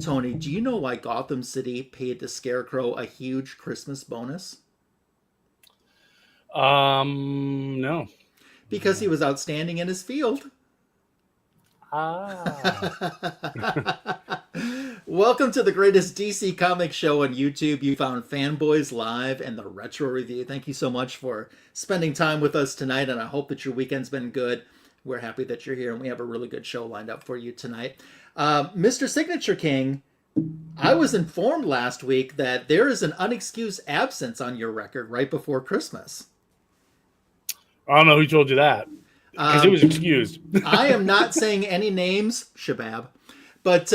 Tony, do you know why Gotham City paid the Scarecrow a huge Christmas bonus? No. Because he was outstanding in his field. Welcome to the greatest DC comic show on YouTube. You found Fanboys Live and the Retro Review. Thank you so much for spending time with us tonight, and I hope that your weekend's been good. We're happy that you're here, and we have a really good show lined up for you tonight. Mr. Signature King, I was informed last week that there is an unexcused absence on your record right before Christmas. I don't know who told you that, because it was excused. I am not saying any names, Shabab, but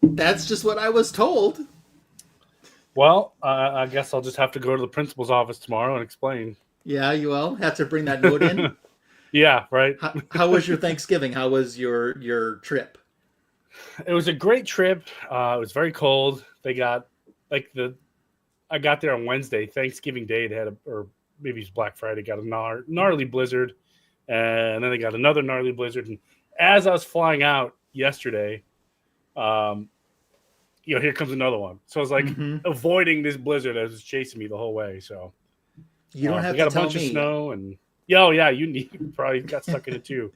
that's just what I was told. Well, I guess I'll just have to go to the principal's office tomorrow and explain. Yeah, you will have to bring that note in. Yeah, right. How was your Thanksgiving? How was your trip? It was a great trip. It was very cold. They got I got there on Wednesday, Thanksgiving Day. They had or maybe it's Black Friday. Got a gnarly blizzard, and then they got another gnarly blizzard. And as I was flying out yesterday, here comes another one. So I was like avoiding this blizzard that was chasing me the whole way. So you don't have to got tell a bunch me. of snow and you probably got stuck in it too.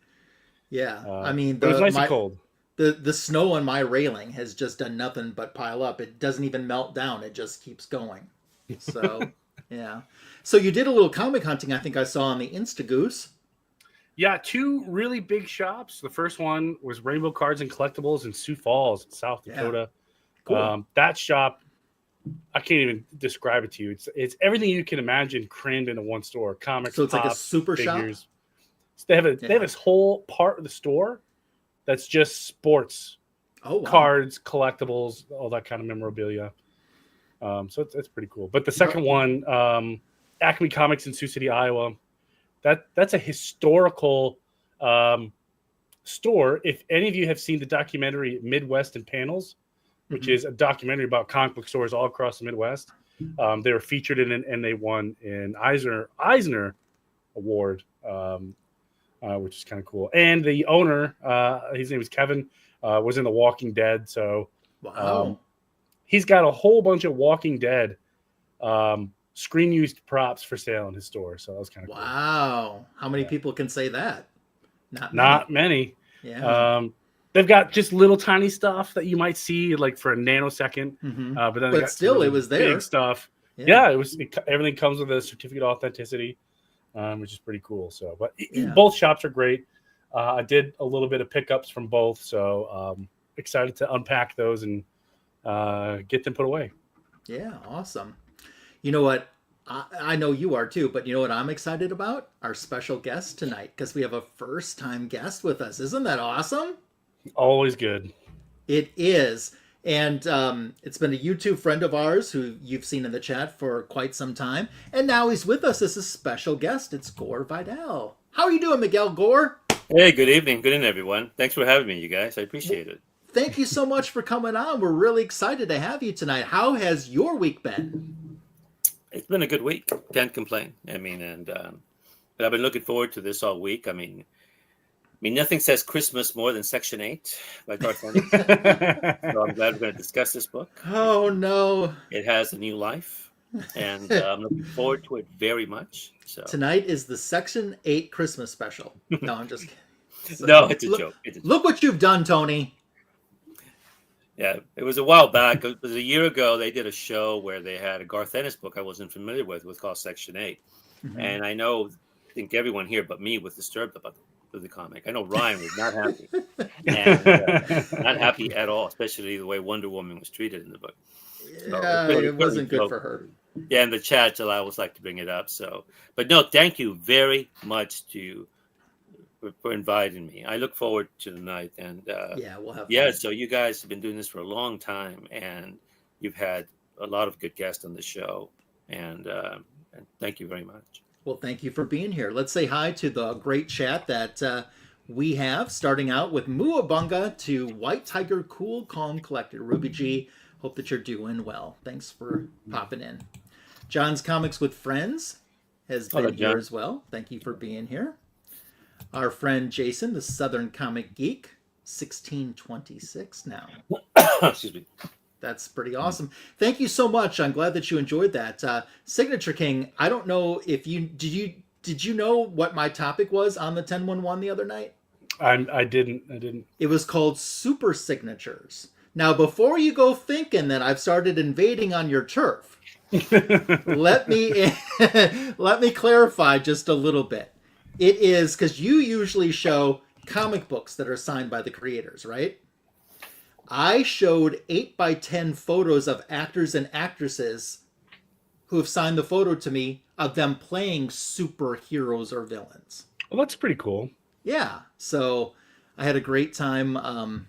Yeah, I mean, it was nice and cold. The snow on my railing has just done nothing but pile up. It doesn't even melt down. It just keeps going. So yeah. So you did a little comic hunting, I think I saw on the Instagoose. Yeah, 2 really big shops. The first one was Rainbow Cards and Collectibles in Sioux Falls, South Dakota. Yeah. Cool. That shop, I can't even describe it to you. It's everything you can imagine crammed into one store. Comics, so it's pops, like a super figures. shop. So they have this whole part of the store that's just sports. Oh, wow. Cards, collectibles, all that kind of memorabilia. So it's pretty cool. But the second one, Acme Comics in Sioux City, Iowa. That's a historical store. If any of you have seen the documentary Midwest in Panels, which is a documentary about comic book stores all across the Midwest, they were featured in it, and they won an Eisner Award, which is kind of cool. And the owner, his name is Kevin, was in The Walking Dead. So he's got a whole bunch of Walking Dead screen used props for sale in his store. So that was kind of cool. Wow. How many people can say that? Not many. Yeah. They've got just little tiny stuff that you might see like for a nanosecond. Mm-hmm. But got still, really it was there. Big stuff. Yeah, everything comes with a certificate of authenticity, which is pretty cool. So, but both shops are great. I did a little bit of pickups from both. So excited to unpack those and get them put away. Yeah, awesome. You know what? I know you are too, but you know what I'm excited about? Our special guest tonight, because we have a first-time guest with us. Isn't that awesome? Always good. It is. And it's been a YouTube friend of ours who you've seen in the chat for quite some time. And now he's with us as a special guest. It's Gore Vidal. How are you doing, Miguel Gore? Hey, good evening. Good evening, everyone. Thanks for having me, you guys. I appreciate it. Thank you so much for coming on. We're really excited to have you tonight. How has your week been? It's been a good week. Can't complain. I mean, but I've been looking forward to this all week. I mean, nothing says Christmas more than Section 8 by Garth Ennis. So I'm glad we're going to discuss this book. Oh, no. It has a new life, and I'm looking forward to it very much. So tonight is the Section 8 Christmas special. No, I'm just kidding. So, no, it's a joke. Look what you've done, Tony. Yeah, it was a while back. It was a year ago. They did a show where they had a Garth Ennis book I wasn't familiar with called Section 8. Mm-hmm. And I think everyone here but me was disturbed about the comic. I know Ryan was not happy. And, not happy at all, especially the way Wonder Woman was treated in the book. Yeah, so it wasn't good for her. Yeah, in the chat, I always like to bring it up. So, but no, thank you very much for inviting me. I look forward to the night, and we'll have fun. So you guys have been doing this for a long time, and you've had a lot of good guests on the show, and thank you very much. Well, thank you for being here. Let's say hi to the great chat that we have, starting out with Muabunga to White Tiger, Cool, Calm, Collected. Ruby G, hope that you're doing well. Thanks for popping in. John's Comics with Friends has been here as well. Thank you for being here. Our friend Jason, the Southern Comic Geek, 1626 now. Excuse me. That's pretty awesome. Thank you so much. I'm glad that you enjoyed that. Signature King, I don't know if did you know what my topic was on the 1011 the other night? I didn't. It was called super signatures. Now, before you go thinking that I've started invading on your turf, let me clarify just a little bit. It is because you usually show comic books that are signed by the creators, right? I showed 8x10 photos of actors and actresses who have signed the photo to me of them playing superheroes or villains. Well, that's pretty cool. Yeah, so I had a great time on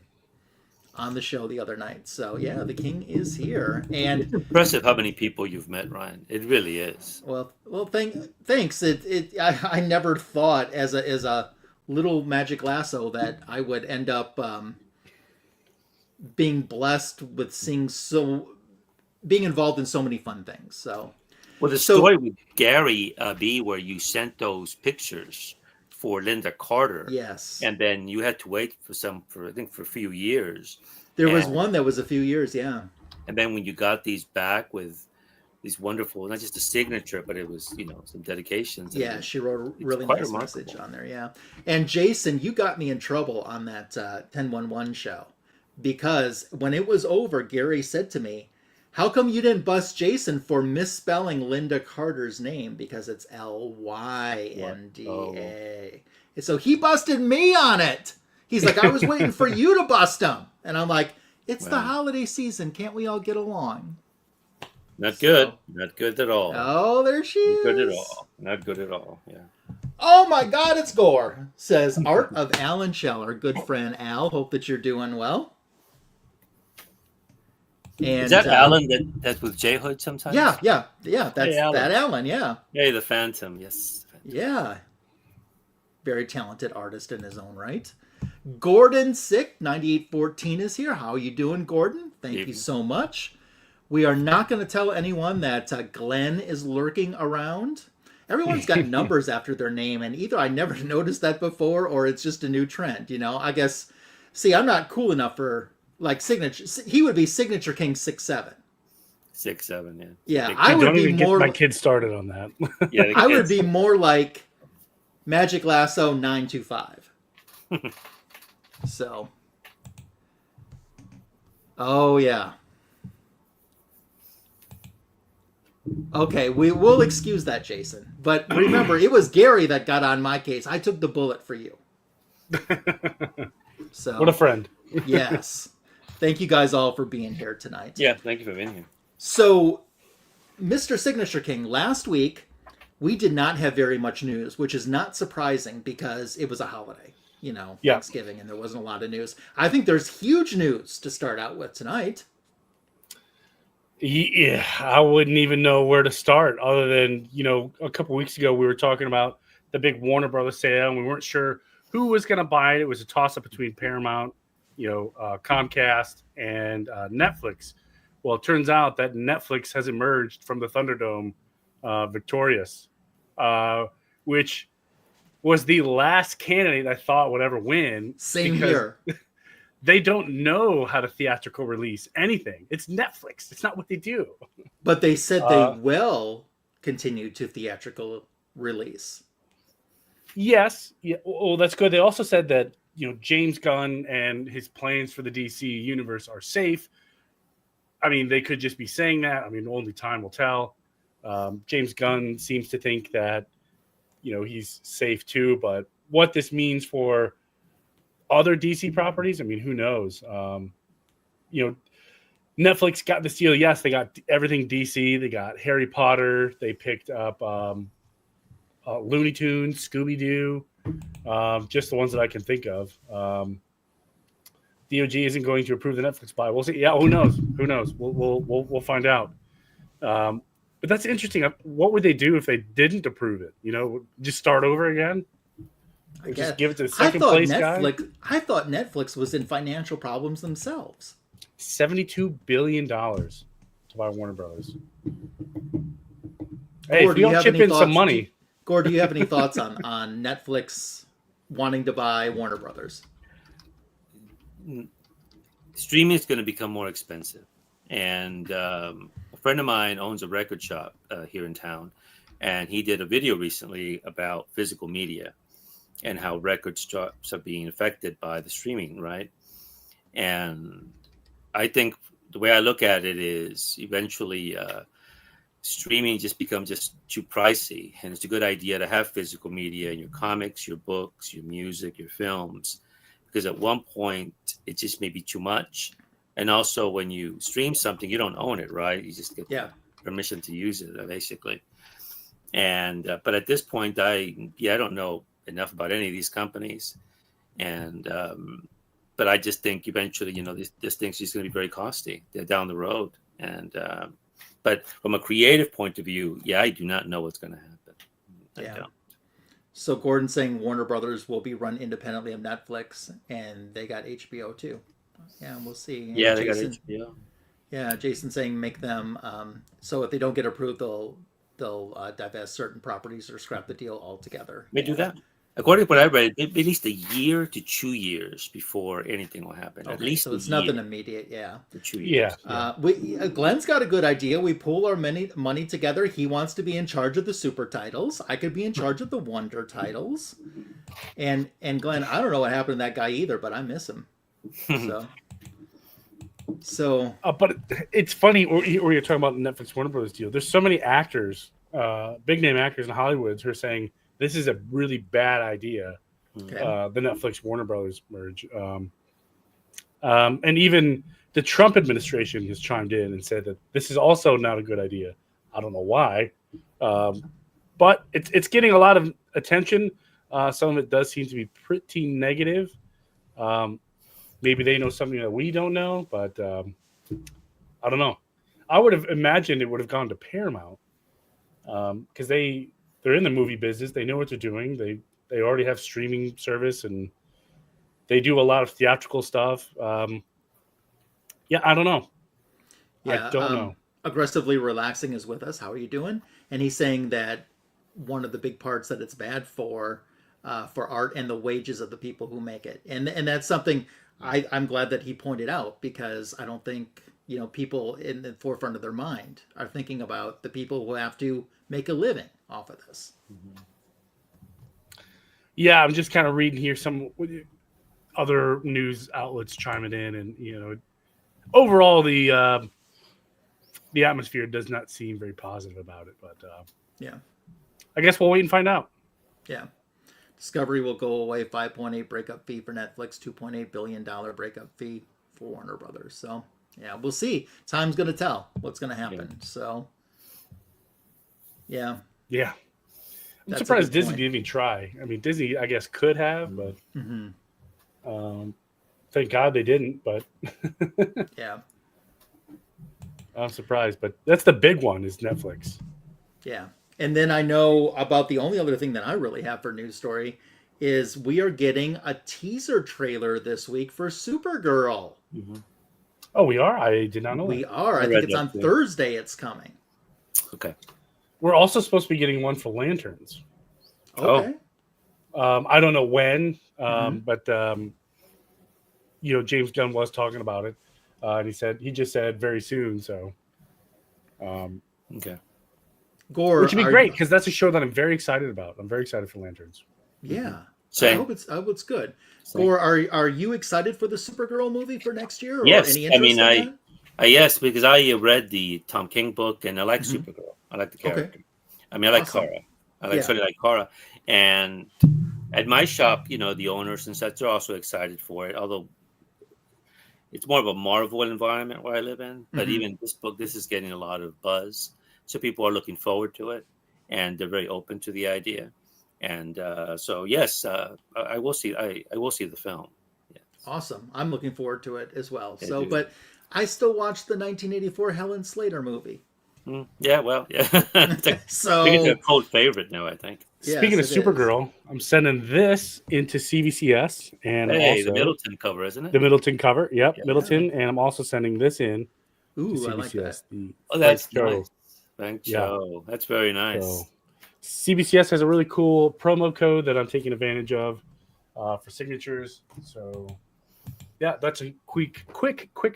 the show the other night. So yeah, the king is here, and it's impressive how many people you've met, Ryan. It really is. Well, thanks. I never thought as a little magic lasso that I would end up being blessed with being involved in so many fun things. So, well, the story with Gary B, where you sent those pictures for Linda Carter, yes, and then you had to wait for I think for a few years. There was one that was a few years, yeah. And then when you got these back with these wonderful, not just a signature, but it was some dedications. Yeah, she wrote a really nice message on there. Yeah, and Jason, you got me in trouble on that 1011 show. Because when it was over, Gary said to me, how come you didn't bust Jason for misspelling Linda Carter's name? Because it's Lynda. Oh. And so he busted me on it. He's like, I was waiting for you to bust him. And I'm like, it's the holiday season. Can't we all get along? Not good. Not good at all. Oh, there she is. Not good at all. Not good at all. Yeah. Oh my God, it's Gore. Says Art of Alan Scheller. Good friend Al. Hope that you're doing well. And, is that Alan that's with J Hood sometimes? Yeah. That's that Alan. Yeah. Yeah, the Phantom. Yes. Yeah. Very talented artist in his own right. Gordon Sick 9814 is here. How are you doing, Gordon? Thank you so much. We are not going to tell anyone that Glenn is lurking around. Everyone's got numbers after their name, and either I never noticed that before or it's just a new trend. I guess. See, I'm not cool enough for. Like signature, he would be Signature King 6'7". 6'7", yeah. Yeah, I would be more. Get my kids started on that. Yeah, I would be more like Magic Lasso 925. So, oh yeah. Okay, we'll excuse that, Jason. But remember, it was Gary that got on my case. I took the bullet for you. So what a friend. Yes. Thank you guys all for being here tonight. Yeah, thank you for being here. So, Mr. Signature King, last week we did not have very much news, which is not surprising because it was a holiday, Thanksgiving, and there wasn't a lot of news. I think there's huge news to start out with tonight. Yeah, I wouldn't even know where to start other than, a couple weeks ago we were talking about the big Warner Brothers sale, and we weren't sure who was going to buy it. It was a toss-up between Paramount, Comcast, and Netflix. Well, it turns out that Netflix has emerged from the Thunderdome victorious, which was the last candidate I thought would ever win. Same here. They don't know how to theatrical release anything. It's Netflix. It's not what they do. But they said they will continue to theatrical release. Yes. Yeah. Well, that's good. They also said that, James Gunn and his plans for the DC universe are safe. I mean, they could just be saying that. I mean, only time will tell. James Gunn seems to think that, he's safe too. But what this means for other DC properties, I mean, who knows? Netflix got this deal. Yes, they got everything DC. They got Harry Potter. They picked up Looney Tunes, Scooby-Doo. Just the ones that I can think of. DOG isn't going to approve the Netflix buy. We'll see. Yeah, who knows? Who knows? We'll find out. But that's interesting. What would they do if they didn't approve it? Just start over again? Just give it to the second place guy? I thought Netflix was in financial problems themselves. $72 billion to buy Warner Brothers. Hey, if you don't chip in some money. Gore, do you have any thoughts on Netflix wanting to buy Warner Brothers? streaming is going to become more expensive. And a friend of mine owns a record shop here in town, and he did a video recently about physical media and how record shops are being affected by the streaming, right? And I think the way I look at it is eventually streaming just becomes just too pricey, and it's a good idea to have physical media in your comics, your books, your music, your films, because at one point it just may be too much. And also when you stream something, you don't own it, right? You just get permission to use it, basically. And but at this point, I don't know enough about any of these companies, and but I just think eventually, this thing's just going to be very costly down the road. And but from a creative point of view, I do not know what's going to happen. I don't. So Gordon's saying Warner Brothers will be run independently of Netflix, and they got HBO too. Yeah, we'll see. And they got HBO. Yeah, Jason saying make them so if they don't get approved, they'll divest certain properties or scrap the deal altogether. They do that. According to what I read, at least a year to 2 years before anything will happen. Okay, at least so it's nothing immediate. Yeah. 2 years. Glenn's got a good idea. We pool our money together. He wants to be in charge of the super titles. I could be in charge of the wonder titles. And Glenn, I don't know what happened to that guy either, but I miss him. So. But it's funny, or you're talking about the Netflix Warner Brothers deal. There's so many actors, big name actors in Hollywood who are saying this is a really bad idea. Okay. The Netflix Warner Brothers merge, and even the Trump administration has chimed in and said that this is also not a good idea. I don't know why, but it's getting a lot of attention. Some of it does seem to be pretty negative. Maybe they know something that we don't know, but I don't know. I would have imagined it would have gone to Paramount because they're in the movie business. They know what they're doing. They already have streaming service, and they do a lot of theatrical stuff. I don't know. I don't know. Aggressively Relaxing is with us. How are you doing? And he's saying that one of the big parts that it's bad for art and the wages of the people who make it. And that's something I'm glad that he pointed out, because I don't think, people in the forefront of their mind are thinking about the people who have to make a living off of this. Mm-hmm. Yeah, I'm just kind of reading here some other news outlets chiming in, and overall the atmosphere does not seem very positive about it. But I guess we'll wait and find out. Yeah, Discovery will go away. 5.8 breakup fee for Netflix. $2.8 billion breakup fee for Warner Brothers. So we'll see. Time's going to tell what's going to happen. Yeah. So yeah. I'm surprised Disney didn't even try. I mean, Disney, I guess, could have, but thank God they didn't. But yeah, I'm surprised. But that's the big one, is Netflix. Yeah, and then I know about the only other thing that I really have for news story is we are getting a teaser trailer this week for Supergirl. Mm-hmm. Oh, we are? I did not know. We are. I think it's on Thursday. It's coming. Okay. We're also supposed to be getting one for Lanterns. Okay. I don't know when, but James Gunn was talking about it, and he just said very soon. So, okay. Gore, which would be great, because that's a show that I'm very excited about. I'm very excited for Lanterns. Yeah. Same. I hope it's good. Same. Gore, are you excited for the Supergirl movie for next year? Or yes. Any interest in that? Yes, because I read the Tom King book, and I like Supergirl. I like the character. Okay. I mean, I like Kara. I like Kara. And at my shop, the owners and such are also excited for it. Although it's more of a Marvel environment where I live in, but even this is getting a lot of buzz. So people are looking forward to it, and they're very open to the idea. And so, yes, I will see. I will see the film. Yes. Awesome. I'm looking forward to it as well. But I still watch the 1984 Helen Slater movie. Yeah, well, yeah. It's a cult favorite now, I think. Yes, speaking of Supergirl, I'm sending this into CBCS, and also the Middleton cover, isn't it? The Middleton cover, yep, yeah. Middleton, and I'm also sending this in to CBCS. I like that. That's nice. Thank you. Yeah. That's very nice. So, CBCS has a really cool promo code that I'm taking advantage of for signatures. So yeah, that's a quick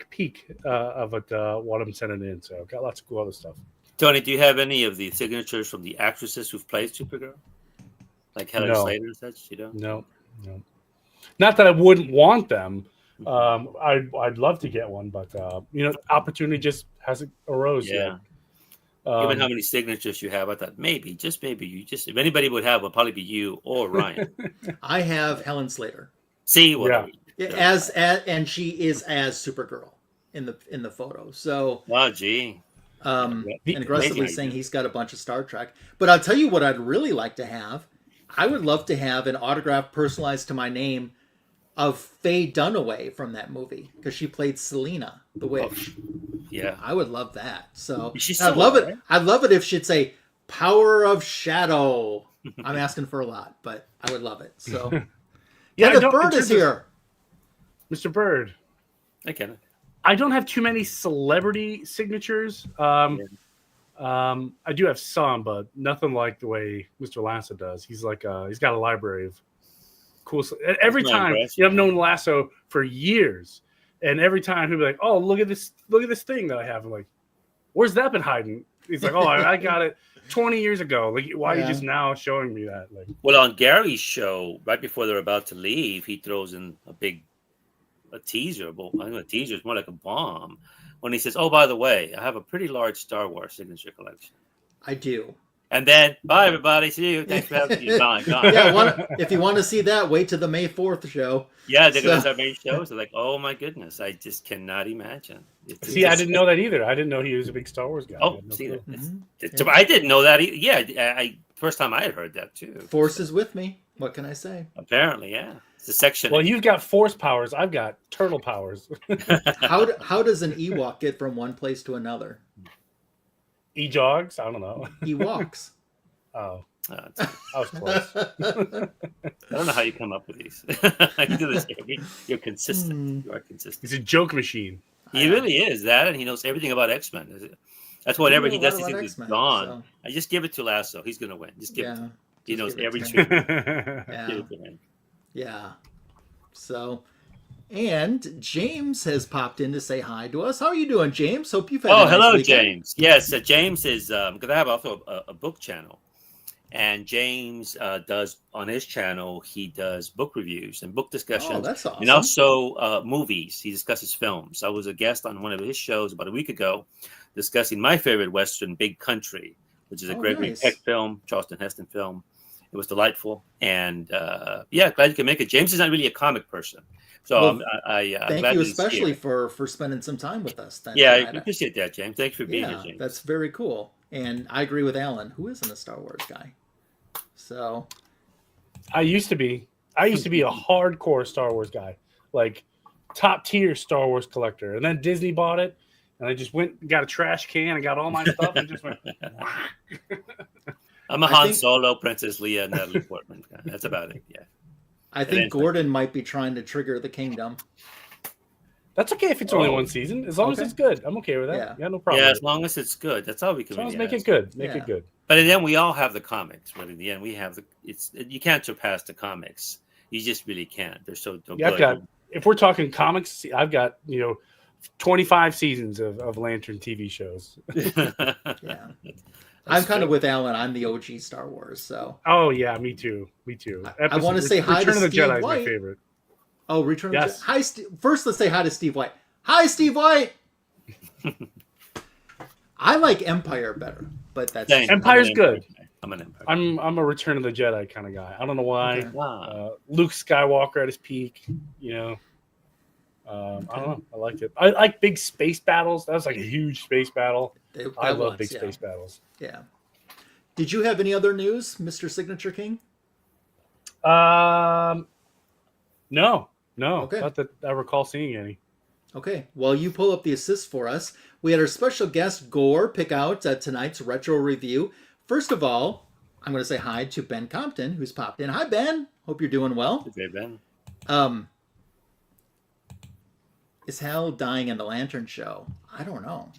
peek of it, what I'm sending in. So I've got lots of cool other stuff. Tony, do you have any of the signatures from the actresses who've played Supergirl? Like Helen Slater and such? You don't? No. Not that I wouldn't want them. I'd love to get one, but opportunity just hasn't arose yet. Given how many signatures you have, I thought maybe if anybody would have, it would probably be you or Ryan. I have Helen Slater. See, and she is as Supergirl in the photo. So, gee. And aggressively saying he's got a bunch of Star Trek. But I'll tell you what I'd really like to have. I would love to have an autograph personalized to my name of Faye Dunaway from that movie, because she played Selena, the witch. Yeah, I would love that. So I'd love it. Right? I'd love it if she'd say "Power of Shadow." I'm asking for a lot, but I would love it. So, Kenneth Bird is here. Mr. Bird. Hey, Kenneth. I don't have too many celebrity signatures. I do have some, but nothing like the way Mr. Lasso does. He's like he's got a library of cool. Every time I've known Lasso for years, and every time he'll be like, "Oh, look at this thing that I have." I'm like, "Where's that been hiding?" He's like, "Oh, I got it 20 years ago. Like, why are you just now showing me that?" Like, well, on Gary's show, right before they're about to leave, he throws in a teaser. Well, I know a teaser is more like a bomb when he says, "Oh, by the way, I have a pretty large Star Wars signature collection." I do. And then, bye everybody, see you. Thanks for having me. Gone. Yeah, if you want to see that, wait to the May 4th show. Yeah, they're going to start making shows. They're like, oh my goodness, I just cannot imagine. I didn't know that either. I didn't know he was a big Star Wars guy. Oh, I didn't know that. Yeah, first time I had heard that too. Force is with me. What can I say? Apparently, yeah. It's a section. Well, you've got Force powers. I've got turtle powers. How does an Ewok get from one place to another? E-jogs? I don't know. Ewoks. Oh. I was close. I don't know how you come up with these. I do this You're consistent. You are consistent. He's a joke machine. He really is that, and he knows everything about X-Men. That's whatever he does. He thinks he's gone. So. I just give it to Lasso. He's going to win. Just give it to him. He knows every trick. Give it to him. Yeah. So, and James has popped in to say hi to us. How are you doing, James? Hope you've had a nice hello, weekend. James. Yes, James is because I have also a book channel. And James does on his channel, he does book reviews and book discussions. Oh, that's awesome. And also movies. He discusses films. I was a guest on one of his shows about a week ago discussing my favorite Western, Big Country, which is a Gregory Peck film, Charleston Heston film. It was delightful. And glad you can make it. James is not really a comic person. So thank you especially for spending some time with us. I appreciate that, James. Thanks for being here, James. That's very cool. And I agree with Alan, who isn't a Star Wars guy. So I used to be a hardcore Star Wars guy, like top tier Star Wars collector. And then Disney bought it, and I just went and got a trash can and got all my stuff and just went. I'm a Han Solo, Princess Leia, Natalie Portman guy. That's about it. Yeah. I think Gordon might be trying to trigger the kingdom. That's okay if it's only one season. As long as it's good, I'm okay with that. Yeah, no problem. Yeah, as long as it's good. That's all we can. As long as make it good. Make it good. But in the end, we all have the comics. But in the end, we have you can't surpass the comics. You just really can't. They're so good. I've got. If we're talking comics, I've got 25 seasons of Lantern TV shows. Yeah. I'm kind of with Alan. I'm the OG Star Wars. So. Oh yeah, me too. I want to say hi to Steve Return of the Jedi White. is my favorite. Oh, Return of the Jedi. Hi, first, let's say hi to Steve White. Hi, Steve White. I like Empire better, but that's Empire's good. I'm an Empire. I'm a Return of the Jedi kind of guy. I don't know why. Okay. Wow. Luke Skywalker at his peak. I don't know. I liked it. I like big space battles. That was like a huge space battle. I love big space battles. Yeah. Did you have any other news, Mr. Signature King? No. Okay. Not that I recall seeing any. Okay. Well, you pull up the assists for us. We had our special guest, Gore, pick out tonight's retro review. First of all, I'm going to say hi to Ben Compton, who's popped in. Hi, Ben. Hope you're doing well. Hey, Ben. Is Hal dying in the Lantern show? I don't know.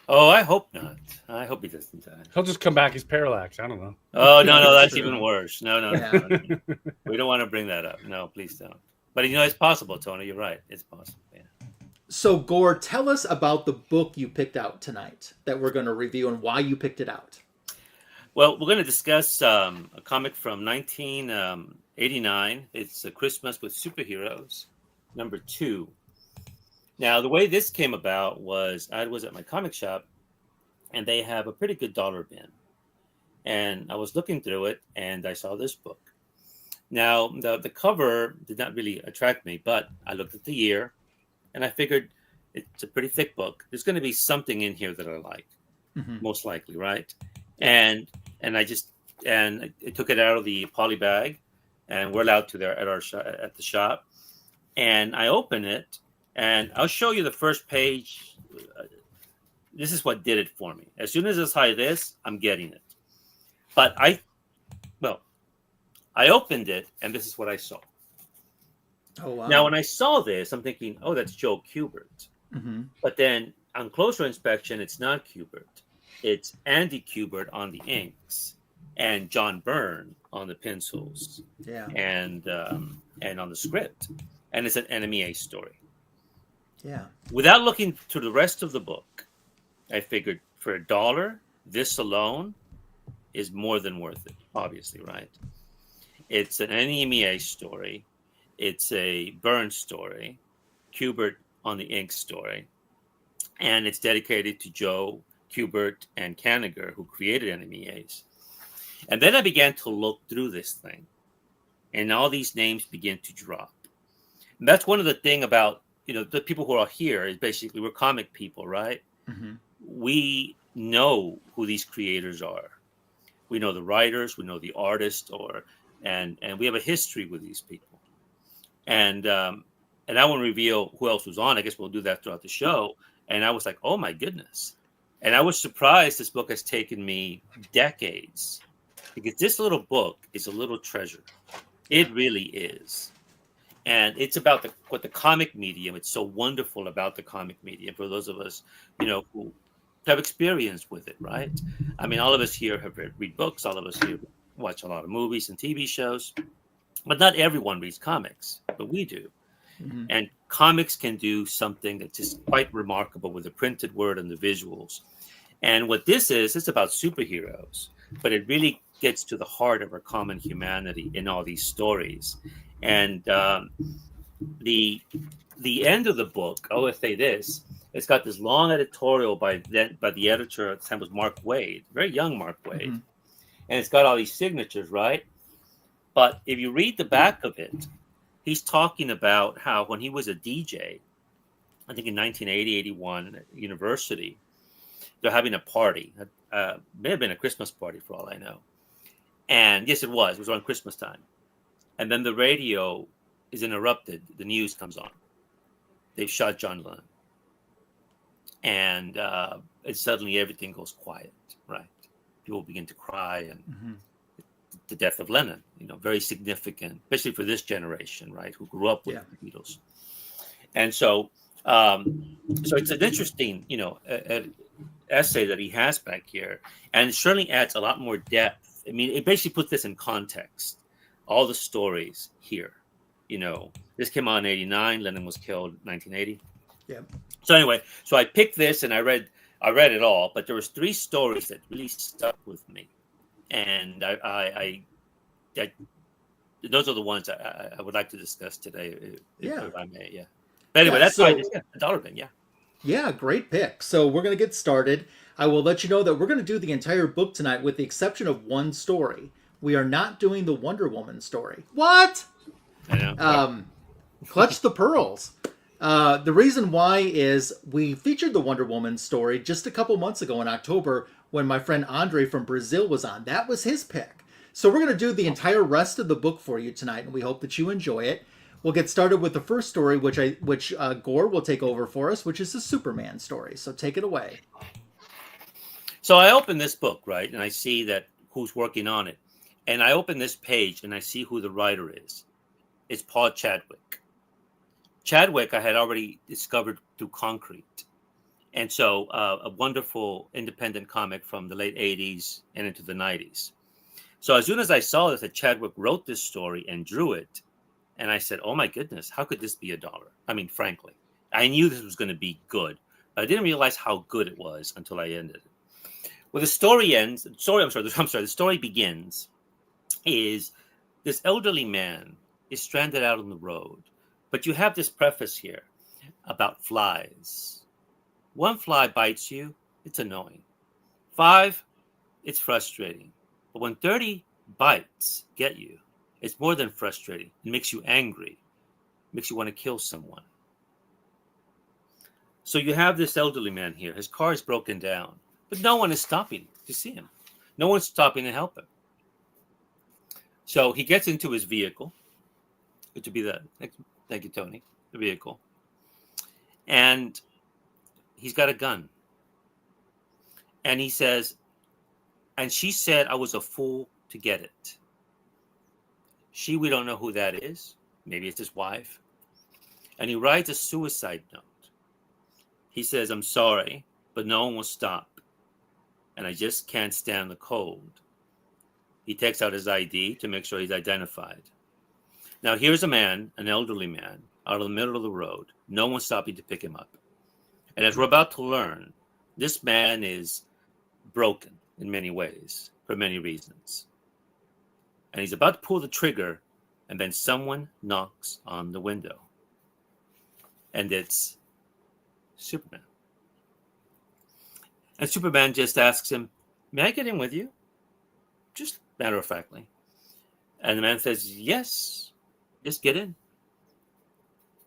Oh, I hope not. I hope he doesn't die. He'll just come back as Parallax. I don't know. Oh, no, that's even worse. No. We don't want to bring that up. No, please don't. But it's possible, Tony. You're right. It's possible. Yeah. So, Gore, tell us about the book you picked out tonight that we're going to review and why you picked it out. Well, we're going to discuss a comic from 1989. It's A Christmas with Superheroes, number 2. Now, the way this came about was I was at my comic shop, and they have a pretty good dollar bin. And I was looking through it, and I saw this book. Now, the cover did not really attract me, but I looked at the year, and I figured it's a pretty thick book. There's going to be something in here that I like, most likely, right? And I took it out of the poly bag, and we're out to there at the shop, and I open it, and I'll show you the first page. This is what did it for me. As soon as I saw this, I'm getting it. But I opened it, and this is what I saw. Oh, wow. Now, when I saw this, I'm thinking, oh, that's Joe Kubert. But then on closer inspection, it's not Kubert. It's Andy Kubert on the inks and John Byrne on the pencils. Yeah. And on the script. And it's an NMEA story. Yeah. Without looking to the rest of the book, I figured for $1, this alone is more than worth it, obviously, right? It's an NMEA story. It's a Byrne story, Kubert on the ink story, and it's dedicated to Joe Kubert and Kanigher, who created NMEAs. And then I began to look through this thing, and all these names begin to drop. And that's one of the thing about the people who are here is basically we're comic people, right? We know who these creators are. We know the writers, we know the artists, and we have a history with these people. And I won't reveal who else was on. I guess we'll do that throughout the show. And I was like, oh my goodness. And I was surprised this book has taken me decades, because this little book is a little treasure. It really is. And it's about what the comic medium, it's so wonderful about the comic medium for those of us, who have experience with it, right? I mean, all of us here have read books. All of us here watch a lot of movies and TV shows. But not everyone reads comics, but we do. And comics can do something that's just quite remarkable with the printed word and the visuals. And what this is, it's about superheroes, but it really gets to the heart of our common humanity in all these stories. And the end of the book, I will say this, it's got this long editorial by the editor at the time was Mark Waid, very young Mark Waid. And it's got all these signatures, right? But if you read the back of it, he's talking about how when he was a DJ, I think in 1980, 81 at university, they're having a party. May have been a Christmas party for all I know. And yes, it was. It was around Christmas time. And then the radio is interrupted. The news comes on. They've shot John Lennon. And suddenly everything goes quiet, right? People begin to cry, and the death of Lennon, very significant, especially for this generation, right, who grew up with the Beatles. And so it's an interesting, essay that he has back here, and it certainly adds a lot more depth. I mean, it basically puts this in context, all the stories here. This came out in 89. Lennon was killed in 1980. Yeah. So anyway, so I picked this and I read it all, but there was 3 stories that really stuck with me, and I those are the ones I would like to discuss today, if I may. Yeah. But anyway, that's why a dollar bin. Yeah. Yeah, great pick. So we're going to get started. I will let you know that we're going to do the entire book tonight with the exception of one story. We are not doing the Wonder Woman story. What? I know. Clutch the pearls. The reason why is we featured the Wonder Woman story just a couple months ago in October when my friend Andre from Brazil was on. That was his pick. So we're going to do the entire rest of the book for you tonight, and we hope that you enjoy it. We'll get started with the first story, which Gore will take over for us, which is the Superman story. So take it away. So I open this book, right, and I see that who's working on it. And I open this page, and I see who the writer is. It's Paul Chadwick. Chadwick I had already discovered through Concrete. And so a wonderful independent comic from the late 80s and into the 90s. So as soon as I saw that Chadwick wrote this story and drew it, And I said, oh my goodness, how could this be $1? I mean, frankly, I knew this was going to be good, but I didn't realize how good it was until I ended it. Well, the story ends. The story begins is this elderly man is stranded out on the road, but you have this preface here about flies. 1 fly bites you, it's annoying. 5, it's frustrating. But when 30 bites get you, it's more than frustrating. It makes you angry. It makes you want to kill someone. So you have this elderly man here. His car is broken down, but no one is stopping to see him. No one's stopping to help him. So he gets into his vehicle, which would be thank you, Tony, the vehicle. And he's got a gun. And he says, and she said I was a fool to get it. We don't know who that is. Maybe it's his wife. And he writes a suicide note. He says, I'm sorry, but no one will stop. And I just can't stand the cold. He takes out his ID to make sure he's identified. Now, here's a man, an elderly man, out of the middle of the road. No one's stopping to pick him up. And as we're about to learn, this man is broken in many ways, for many reasons. And he's about to pull the trigger, and then someone knocks on the window. And it's Superman. And Superman just asks him, may I get in with you? Just matter-of-factly. And the man says, yes, just get in.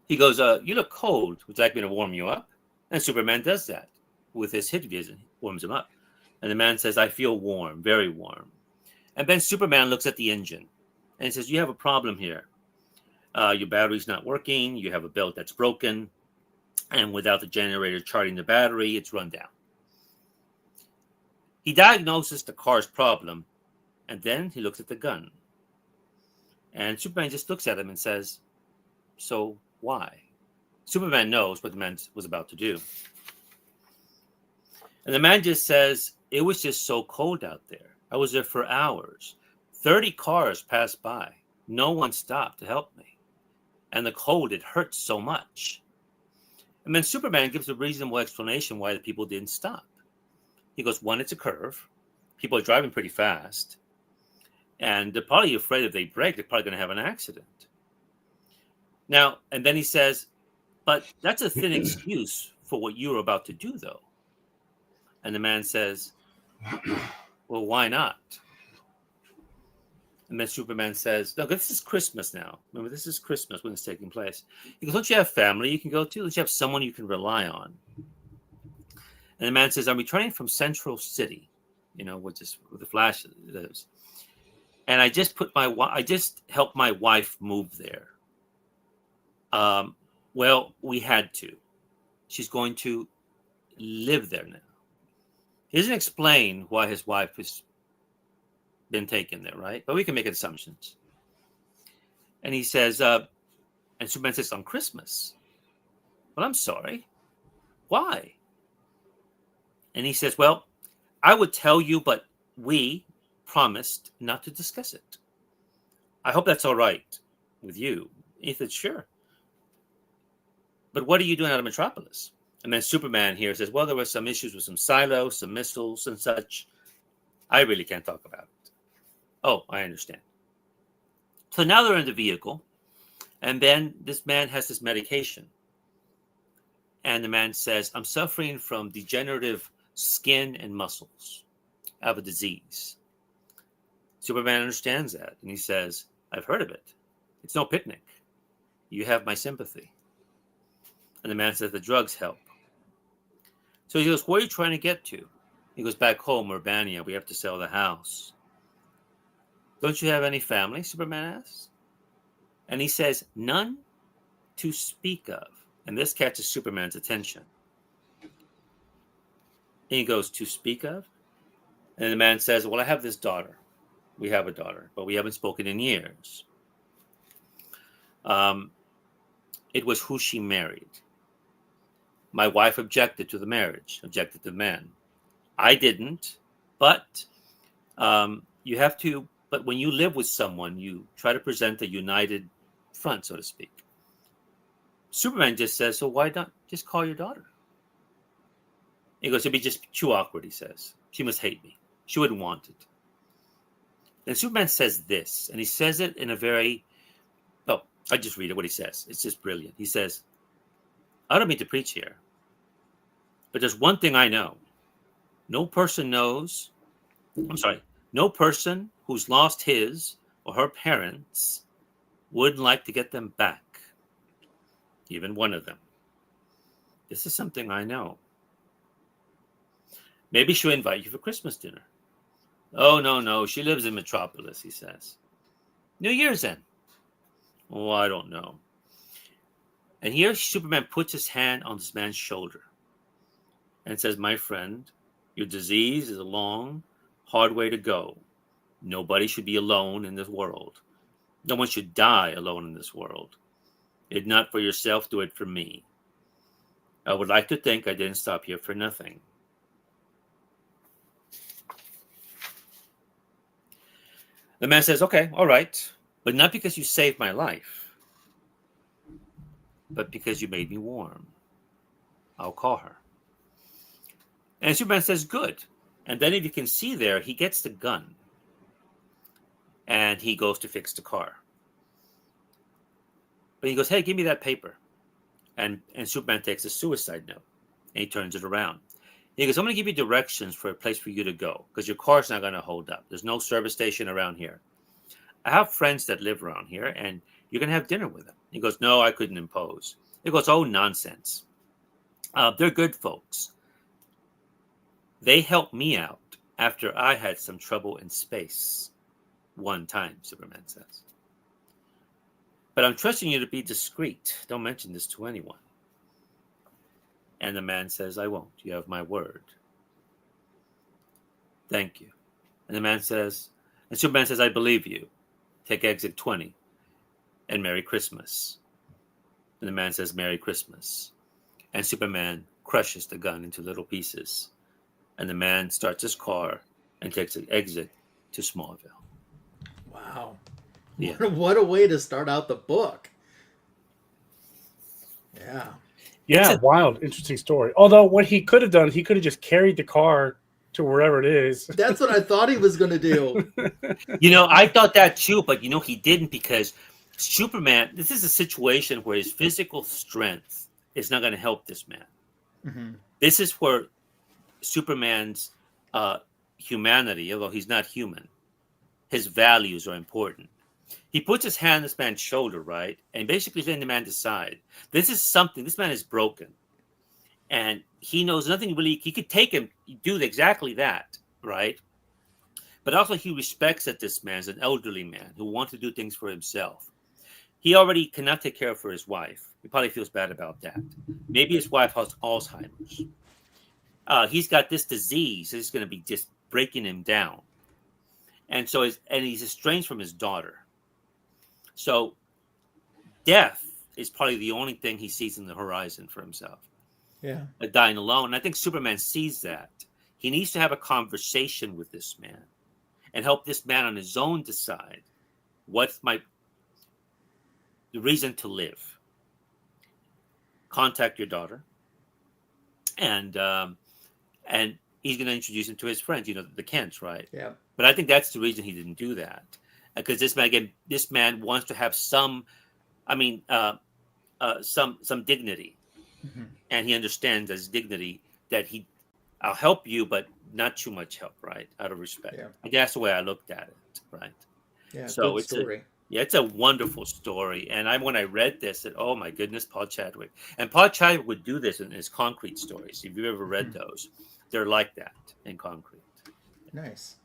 He goes, you look cold. Would you like me to warm you up? And Superman does that with his hit vision, warms him up. And the man says, I feel warm, very warm. And then Superman looks at the engine and he says, you have a problem here. Your battery's not working. You have a belt that's broken. And without the generator charging the battery, it's run down. He diagnoses the car's problem, and then he looks at the gun. And Superman just looks at him and says, so why? Superman knows what the man was about to do. And the man just says, it was just so cold out there. I was there for hours. 30 cars passed by. No one stopped to help me. And the cold, it hurt so much. And then Superman gives a reasonable explanation why the people didn't stop. He goes, 1, it's a curve. People are driving pretty fast. And they're probably afraid if they brake, they're probably going to have an accident. Now, and then he says, but that's a thin excuse for what you were about to do, though. And the man says, well, why not? And then Superman says, no, this is Christmas now. Remember, this is Christmas when it's taking place. He goes, don't you have family you can go to? Don't you have someone you can rely on? And the man says, I'm returning from Central City, which is where the Flash lives. And I just helped my wife move there. Well, we had to. She's going to live there now. He doesn't explain why his wife has been taken there, right? But we can make assumptions. And he says, and Superman says, on Christmas. Well, I'm sorry. Why? And he says, well, I would tell you, but we promised not to discuss it. I hope that's all right with you. He said, sure. But what are you doing out of Metropolis? And then Superman here says, well, there were some issues with some silos, some missiles and such. I really can't talk about it. Oh, I understand. So now they're in the vehicle, and then this man has this medication. And the man says, I'm suffering from degenerative skin and muscles. I have a disease. Superman understands that, and he says, I've heard of it. It's no picnic. You have my sympathy. And the man says, the drugs help. So he goes, where are you trying to get to? He goes, back home, Urbania. We have to sell the house. Don't you have any family? Superman asks. And he says, none to speak of. And this catches Superman's attention. And he goes, to speak of? And the man says, well, I have this daughter. We have a daughter, but we haven't spoken in years. It was who she married. My wife objected to the marriage, objected to the man. I didn't, but you have to, but when you live with someone, you try to present a united front, so to speak. Superman just says, so why not just call your daughter? He goes, it'd be just too awkward, he says. She must hate me. She wouldn't want it. Then Superman says this, and he says it in a very, I just read it, what he says. It's just brilliant. He says, I don't mean to preach here, but there's one thing I know. No person who's lost his or her parents wouldn't like to get them back. Even one of them. This is something I know. Maybe she'll invite you for Christmas dinner. Oh, no. She lives in Metropolis, he says. New Year's then. Oh, I don't know. And here Superman puts his hand on this man's shoulder and says, my friend, your disease is a long, hard way to go. Nobody should be alone in this world. No one should die alone in this world. If not for yourself, do it for me. I would like to think I didn't stop here for nothing. The man says, okay, all right, but not because you saved my life, but because you made me warm. I'll call her. And Superman says, good. And then if you can see there, he gets the gun. And he goes to fix the car. But he goes, hey, give me that paper. And Superman takes a suicide note. And he turns it around. He goes, I'm going to give you directions for a place for you to go. Because your car's not going to hold up. There's no service station around here. I have friends that live around here. And you're going to have dinner with them. He goes, no, I couldn't impose. He goes, oh, nonsense. They're good folks. They helped me out after I had some trouble in space. One time, Superman says. But I'm trusting you to be discreet. Don't mention this to anyone. And the man says, I won't. You have my word. Thank you. And the man says, and Superman says, I believe you. Take exit 20. And Merry Christmas. And the man says, Merry Christmas. And Superman crushes the gun into little pieces. And the man starts his car and takes an exit to Smallville. Wow. Yeah. What a way to start out the book. Yeah. Yeah, wild, interesting story. Although what he could have done, he could have just carried the car to wherever it is. That's what I thought he was going to do. I thought that too, but he didn't, because Superman, this is a situation where his physical strength is not going to help this man. Mm-hmm. This is where Superman's humanity, although he's not human, his values are important. He puts his hand on this man's shoulder, right? And basically letting the man decide. This man is broken. And he knows nothing really. He could take him, do exactly that, right? But also he respects that this man is an elderly man who wants to do things for himself. He already cannot take care of for his wife. He probably feels bad about that. Maybe his wife has Alzheimer's. He's got this disease that's going to be just breaking him down. And so he's estranged from his daughter. So death is probably the only thing he sees in the horizon for himself. Yeah. Dying alone. And I think Superman sees that. He needs to have a conversation with this man and help this man on his own decide what's the reason to live. Contact your daughter. And he's going to introduce him to his friends, the Kents, right? Yeah. But I think that's the reason he didn't do that, because this man wants to have some dignity, Mm-hmm. and he understands as dignity that I'll help you, but not too much help, right? Out of respect. Yeah. And that's the way I looked at it, right? Yeah. So good story. it's a wonderful story. And when I read this, I said, oh my goodness, Paul Chadwick. And Paul Chadwick would do this in his Concrete stories. If you've ever read those, they're like that in Concrete. Nice.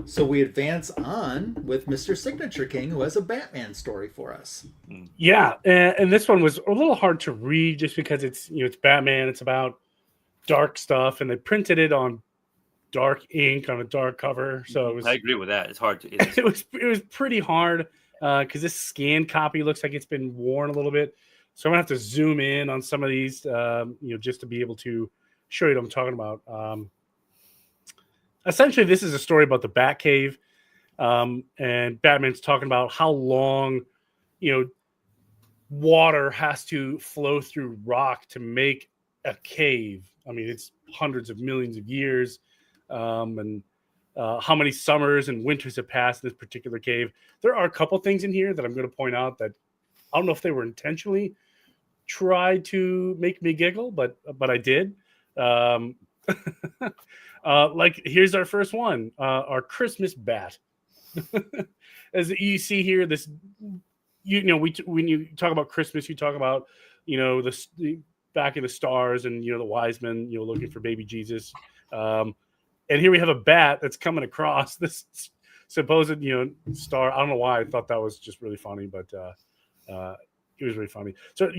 So we advance on with Mr. Signature King, who has a Batman story for us. Yeah, and this one was a little hard to read just because it's Batman. It's about dark stuff, and they printed it on dark ink on a dark cover. So it was. I agree with that. It's hard to. It was pretty hard because this scanned copy looks like it's been worn a little bit. So I'm gonna have to zoom in on some of these, just to be able to show you what I'm talking about. Essentially, this is a story about the Batcave, and Batman's talking about how long water has to flow through rock to make a cave. I mean, it's hundreds of millions of years, and how many summers and winters have passed in this particular cave. There are a couple things in here that I'm going to point out that I don't know if they were intentionally tried to make me giggle, but I did. Like, here's our first one, our Christmas bat. As you see here, this, when you talk about Christmas, you talk about, the back in the stars and, the wise men, looking for baby Jesus. And here we have a bat that's coming across this supposed, star. I don't know why I thought that was just really funny, but it was really funny. So,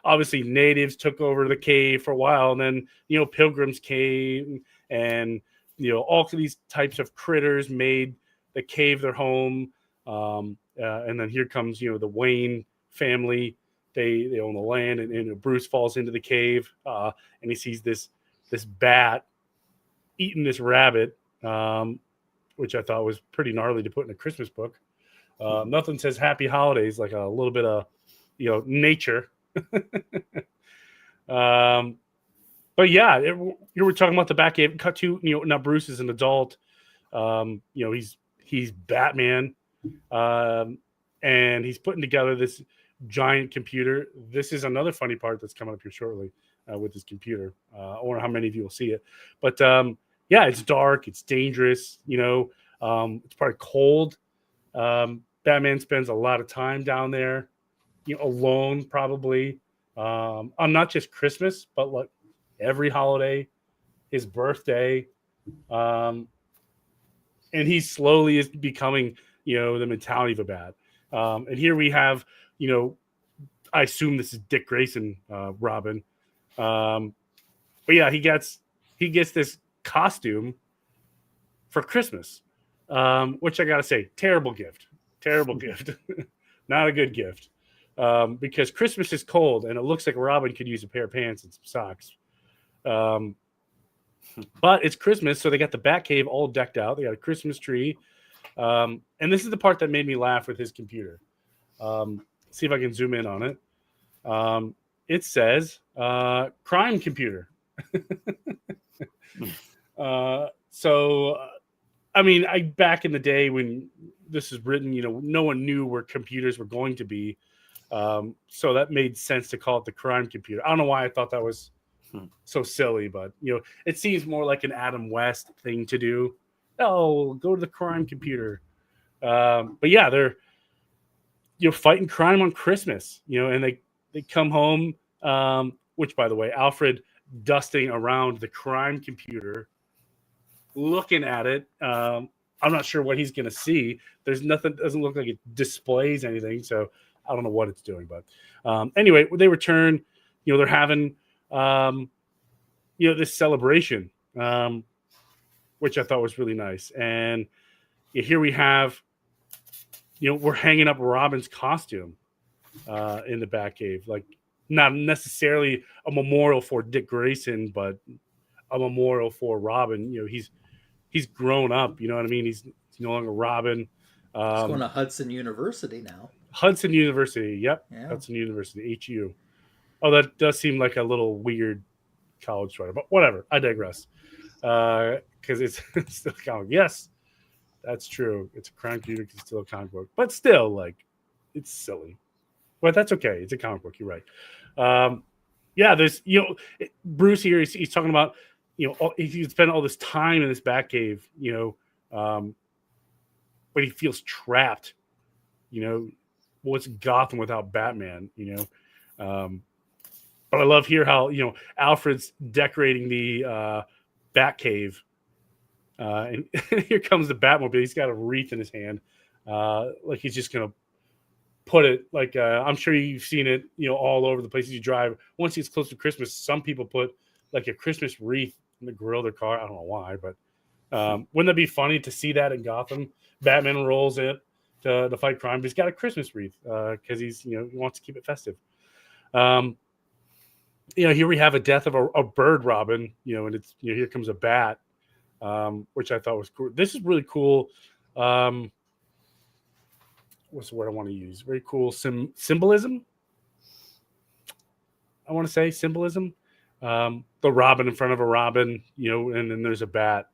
obviously natives took over the cave for a while, and then, pilgrims came, and, all of these types of critters made the cave their home. And then here comes, the Wayne family. They own the land, and Bruce falls into the cave, and he sees this bat eating this rabbit, which I thought was pretty gnarly to put in a Christmas book. Nothing says happy holidays like a little bit of, nature. But yeah, you were talking about the Batcave. Cut to, now Bruce is an adult. He's Batman, and he's putting together this giant computer. This is another funny part that's coming up here shortly with this computer. I wonder how many of you will see it, but yeah, it's dark, it's dangerous. It's probably cold. Batman spends a lot of time down there, alone, probably, on not just Christmas, but like every holiday, his birthday, and he slowly is becoming, the mentality of a bat. And here we have, I assume this is Dick Grayson, Robin. But yeah, he gets this costume for Christmas, which I gotta say, terrible gift, not a good gift, because Christmas is cold, and it looks like Robin could use a pair of pants and some socks. But it's Christmas, so they got the Batcave all decked out. They got a Christmas tree, and this is the part that made me laugh with his computer. See if I can zoom in on it. It says crime computer. So I mean, back in the day when this is written, no one knew where computers were going to be, so that made sense to call it the crime computer. I don't know why I thought that was so silly, but it seems more like an Adam West thing to do. Oh, go to the crime computer. But yeah, they're fighting crime on Christmas, and they come home, which, by the way, Alfred dusting around the crime computer, looking at it. I'm not sure what he's going to see. There's nothing, doesn't look like it displays anything, so I don't know what it's doing. But anyway, they return. They're having this celebration, which I thought was really nice. And here we have, we're hanging up Robin's costume in the Batcave, like not necessarily a memorial for Dick Grayson, but a memorial for Robin. He's grown up. You know what I mean? He's no longer Robin. He's going to Hudson University now. Hudson University. Yep. Yeah. Hudson University. HU. Oh, that does seem like a little weird college sweater, but whatever. I digress. Because it's still a comic. Yes, that's true. It's a crime computer. It's still a comic book, but still, like, it's silly. But that's okay. It's a comic book. You're right. Yeah, there's Bruce here. He's talking about he spent all this time in this Batcave. But he feels trapped. What's Gotham without Batman? But I love here how Alfred's decorating the Batcave, and here comes the Batmobile. He's got a wreath in his hand, like he's just gonna put it. Like I'm sure you've seen it, all over the places you drive. Once it's close to Christmas, some people put like a Christmas wreath in the grill of their car. I don't know why, but wouldn't that be funny to see that in Gotham? Batman rolls it to fight crime, but he's got a Christmas wreath because he's he wants to keep it festive. Here we have a death of a bird robin, and it's here comes a bat, which I thought was cool. This is really cool. what's the word I want to use? Very cool symbolism. I want to say symbolism. The robin in front of a robin, and then there's a bat.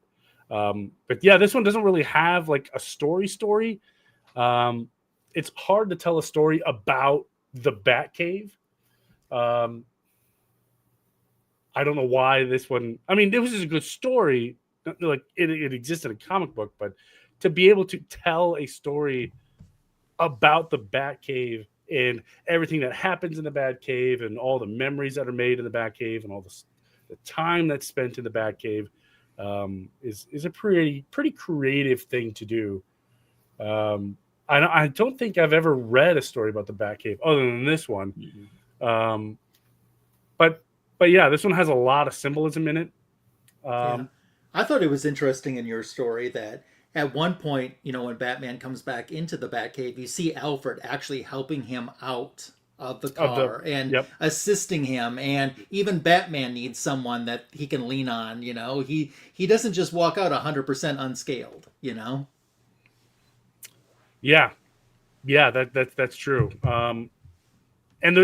But yeah, this one doesn't really have like a story. It's hard to tell a story about the Batcave. I don't know why this one. I mean, this is a good story. Like it exists in a comic book, but to be able to tell a story about the Batcave and everything that happens in the Batcave and all the memories that are made in the Batcave and all the time that's spent in the Batcave is a pretty creative thing to do. I don't think I've ever read a story about the Batcave other than this one. Mm-hmm. But yeah, this one has a lot of symbolism in it. Yeah. I thought it was interesting in your story that at one point, when Batman comes back into the Batcave, you see Alfred actually helping him out of the car and assisting him, and even Batman needs someone that he can lean on. He doesn't just walk out 100% unscaled. Yeah, that's true. And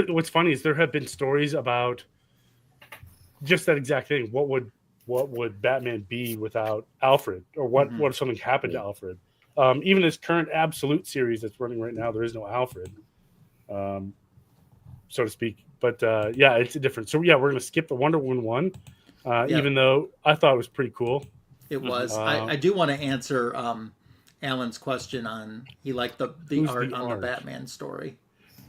what's funny is there have been stories about just that exact thing. What would Batman be without Alfred, or what if something happened to Alfred? Even this current Absolute series that's running right now, there is no Alfred, so to speak. But it's different. So we're gonna skip the Wonder Woman one, even though I thought it was pretty cool. It was. I do want to answer Alan's question on he liked the art on the Batman story.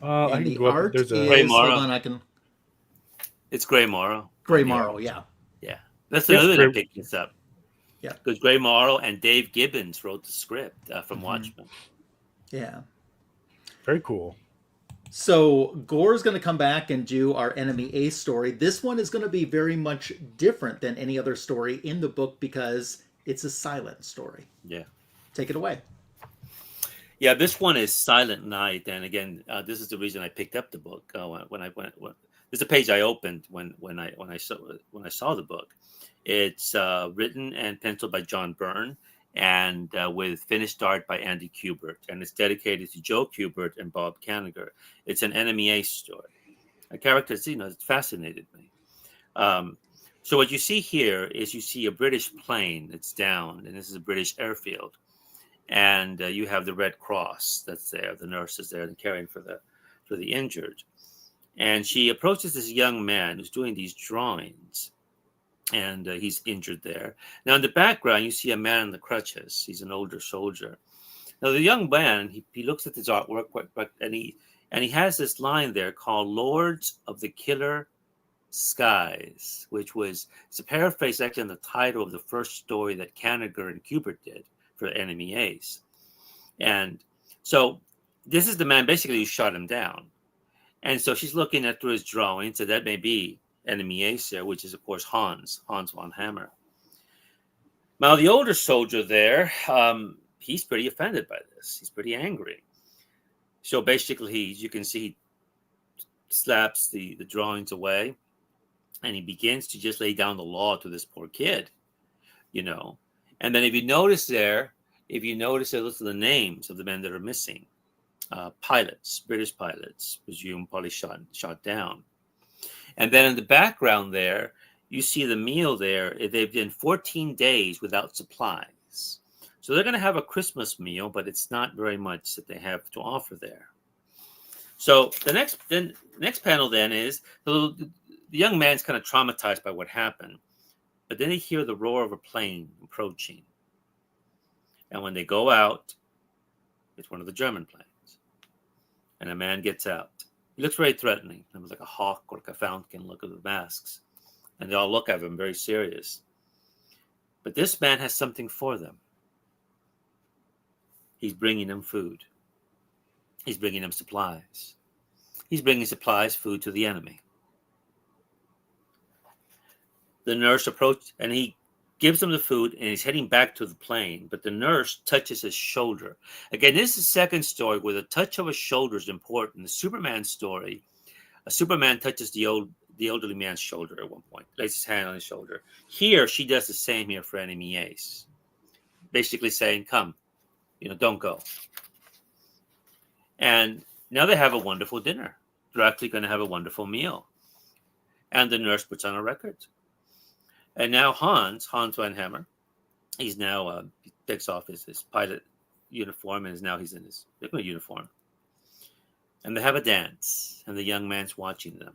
And the art is Gray Morrow. Hold on, It's Gray Morrow. Gray Morrow, yeah. That's another thing that picked this up. Yeah, because Gray Morrow and Dave Gibbons wrote the script from Watchmen. Yeah, very cool. So Gore's going to come back and do our Enemy Ace story. This one is going to be very much different than any other story in the book because it's a silent story. Yeah, take it away. Yeah, this one is Silent Night, and again, this is the reason I picked up the book. There's a page I opened when I saw the book. It's written and penciled by John Byrne, and with finished art by Andy Kubert, and it's dedicated to Joe Kubert and Bob Kanigher. It's an Enemy Ace story. A character, it fascinated me. So what you see here is you see a British plane that's down, and this is a British airfield. And you have the Red Cross that's there, the nurses there, and caring for the injured. And she approaches this young man who's doing these drawings, and he's injured there. Now, in the background, you see a man on the crutches. He's an older soldier. Now, the young man, he looks at his artwork, and he has this line there called "Lords of the Killer Skies," which it's a paraphrase actually on the title of the first story that Kanigher and Kubert did for Enemy Ace. And so this is the man basically who shot him down. And so she's looking at through his drawings, so that may be Enemy Ace there, which is, of course, Hans von Hammer. Now, the older soldier there, he's pretty offended by this. He's pretty angry. So basically, you can see he slaps the drawings away, and he begins to just lay down the law to this poor kid, And then if you notice there, those are the names of the men that are missing. Pilots, British pilots, presumed probably shot down. And then in the background there, you see the meal there. They've been 14 days without supplies. So they're going to have a Christmas meal, but it's not very much that they have to offer there. So the next panel then is the young man's kind of traumatized by what happened. But then they hear the roar of a plane approaching. And when they go out, it's one of the German planes. And a man gets out. He looks very threatening. It was like a hawk or like a falcon look of the masks. And they all look at him very serious. But this man has something for them. He's bringing them food. He's bringing them supplies. He's bringing supplies, food to the enemy. The nurse approached, and he gives them the food, and he's heading back to the plane. But the nurse touches his shoulder. Again, this is the second story where the touch of a shoulder is important. The Superman story, a Superman touches the elderly man's shoulder at one point, lays his hand on his shoulder. Here, she does the same here for Enemy Ace, basically saying, "Come, don't go." And now they have a wonderful dinner. They're actually going to have a wonderful meal. And the nurse puts on a record. And now Hans Van Hammer, he's now, he takes off his pilot uniform and he's in his regular uniform. And they have a dance, and the young man's watching them.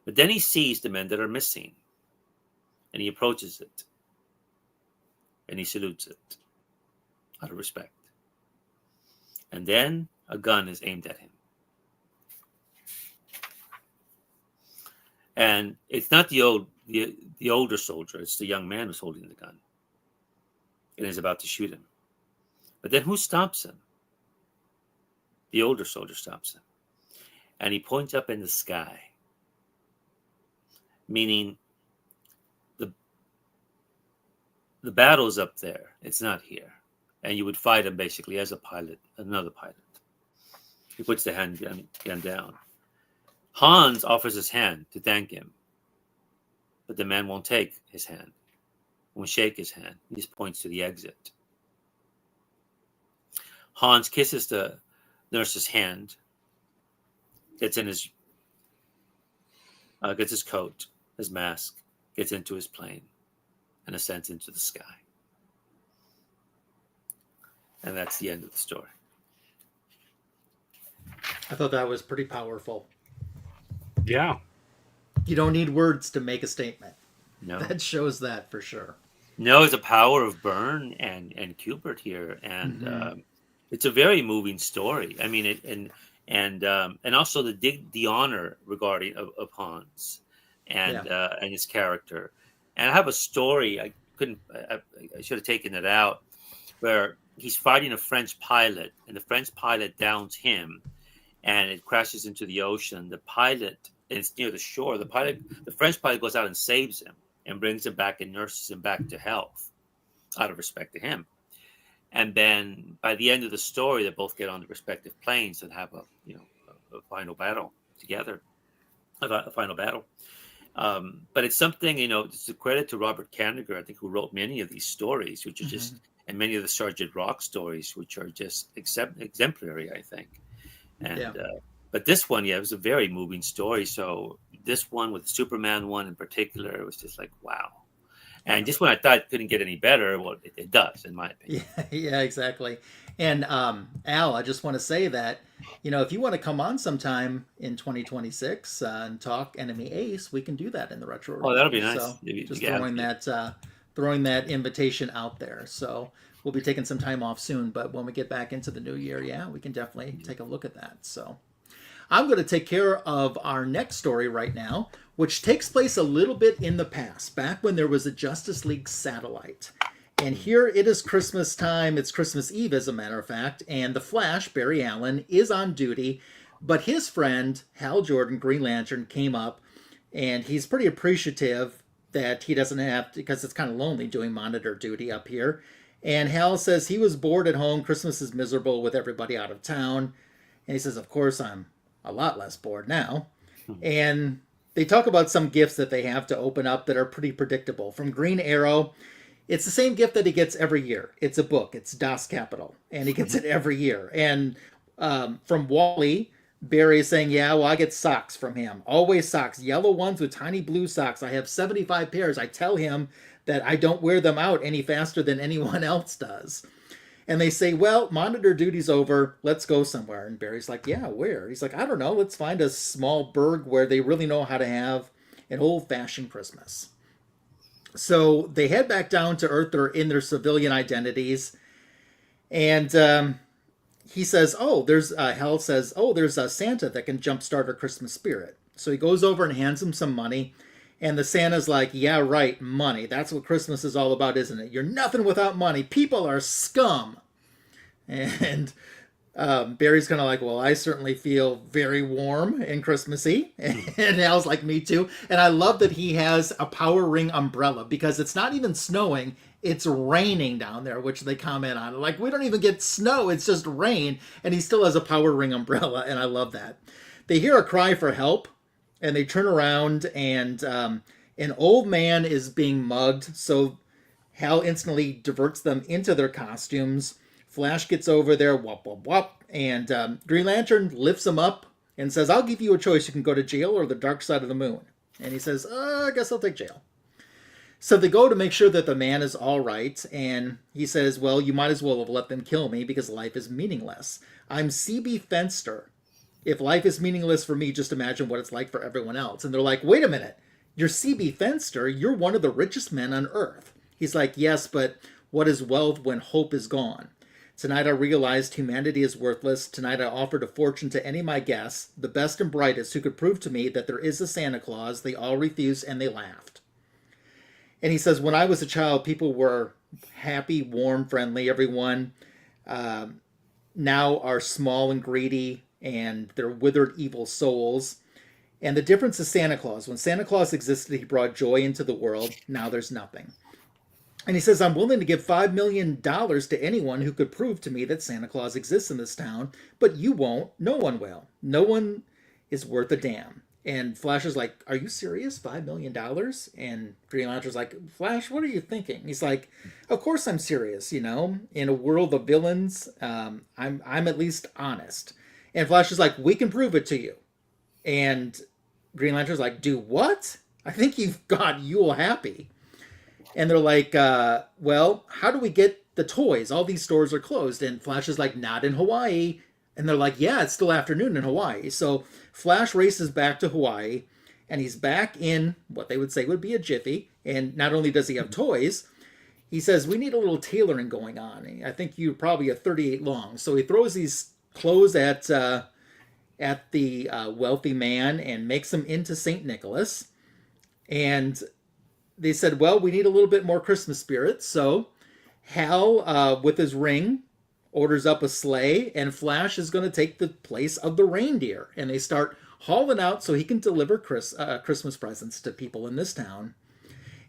But then he sees the men that are missing, and he approaches it, and he salutes it out of respect. And then a gun is aimed at him. And it's not the older soldier, it's the young man who's holding the gun and is about to shoot him. But then who stops him? The older soldier stops him. And he points up in the sky, meaning the battle's up there. It's not here. And you would fight him basically as a pilot, another pilot. He puts the gun down. Hans offers his hand to thank him, but the man won't take his hand, won't shake his hand. He just points to the exit. Hans kisses the nurse's hand, gets his coat, his mask, gets into his plane, and ascends into the sky. And that's the end of the story. I thought that was pretty powerful. Yeah. You don't need words to make a statement. No. That shows that for sure. No, it's the power of Byrne and Kubert here, and it's a very moving story. I mean, and also the honor regarding of Hans and his character. And I have a story. I should have taken it out, where he's fighting a French pilot, and the French pilot downs him, and it crashes into the ocean. The pilot is near the shore. The French pilot goes out and saves him and brings him back and nurses him back to health, out of respect to him. And then by the end of the story, they both get on the respective planes and have a final battle together, a final battle. But it's something, it's a credit to Robert Kanigher, I think, who wrote many of these stories, which are just, and many of the Sergeant Rock stories, which are just exemplary, I think. And but this one, it was a very moving story. So this one, with Superman one in particular, it was just like, wow. And just when I thought it couldn't get any better, well, it does, in my opinion. Yeah, exactly. And Al, I just want to say that, if you want to come on sometime in 2026 and talk Enemy Ace, we can do that in the Retro Review. Oh, that'll be nice. So just throwing that invitation out there. So we'll be taking some time off soon, but when we get back into the new year, we can definitely take a look at that. So I'm going to take care of our next story right now, which takes place a little bit in the past, back when there was a Justice League satellite. And here it is Christmas time. It's Christmas Eve, as a matter of fact. And the Flash, Barry Allen, is on duty. But his friend, Hal Jordan, Green Lantern, came up. And he's pretty appreciative that he doesn't have to, because it's kind of lonely doing monitor duty up here. And Hal says he was bored at home. Christmas is miserable with everybody out of town. And he says, of course, I'm a lot less bored now. And they talk about some gifts that they have to open up that are pretty predictable. From Green Arrow, it's the same gift that he gets every year. It's a book. It's Das Kapital. And he gets it every year. And from Wally, Barry is saying, I get socks from him. Always socks. Yellow ones with tiny blue socks. I have 75 pairs. I tell him that I don't wear them out any faster than anyone else does. And they say, well, monitor duty's over. Let's go somewhere. And Barry's like, where? He's like, I don't know. Let's find a small burg where they really know how to have an old-fashioned Christmas. So they head back down to Earth. They're in their civilian identities. And he says, Hal says, there's a Santa that can jumpstart our Christmas spirit. So he goes over and hands him some money. And the Santa's like, yeah, right, money. That's what Christmas is all about, isn't it? You're nothing without money. People are scum. And Barry's kind of like, well, I certainly feel very warm and Christmassy. And Hal's like, me too. And I love that he has a Power Ring umbrella, because it's not even snowing. It's raining down there, which they comment on. Like, we don't even get snow. It's just rain. And he still has a Power Ring umbrella. And I love that. They hear a cry for help. And they turn around, and an old man is being mugged. So Hal instantly diverts them into their costumes Flash gets over there, whoop, whoop, whoop, and Green Lantern lifts him up and says, I'll give you a choice. You can go to jail or the dark side of the moon. And he says, I guess I'll take jail. So they go to make sure that the man is all right, and he says, well, you might as well have let them kill me because life is meaningless. I'm CB Fenster. If life is meaningless for me, just imagine what it's like for everyone else. And they're like, wait a minute, you're CB Fenster? You're one of the richest men on Earth. He's like, yes, but what is wealth when hope is gone? Tonight I realized humanity is worthless. Tonight I offered a fortune to any of my guests, the best and brightest, who could prove to me that there is a Santa Claus. They all refused, and they laughed. And he says, when I was a child, people were happy, warm, friendly. Everyone now are small and greedy, and they're withered, evil souls. And the difference is Santa Claus. When Santa Claus existed, he brought joy into the world. Now there's nothing. And he says, I'm willing to give $5 million to anyone who could prove to me that Santa Claus exists in this town, but you won't. No one will. No one is worth a damn. And Flash is like, are you serious? $5 million? And Green Lantern's like, Flash, what are you thinking? He's like, of course I'm serious, you know. In a world of villains, I'm at least honest. And Flash is like, we can prove it to you. And Green Lantern's like, do what? I think you've got Yule happy. And they're like, well, how do we get the toys? All these stores are closed. And Flash is like, not in Hawaii. And they're like, yeah, it's still afternoon in Hawaii. So Flash races back to Hawaii, and he's back in what they would say would be a jiffy. And not only does he have toys, he says, we need a little tailoring going on. I think you're probably a 38 long. So he throws these clothes at the wealthy man and makes them into St. Nicholas. And they said, well, we need a little bit more Christmas spirit. So Hal, with his ring, orders up a sleigh, and Flash is going to take the place of the reindeer. And they start hauling out so he can deliver Christmas presents to people in this town.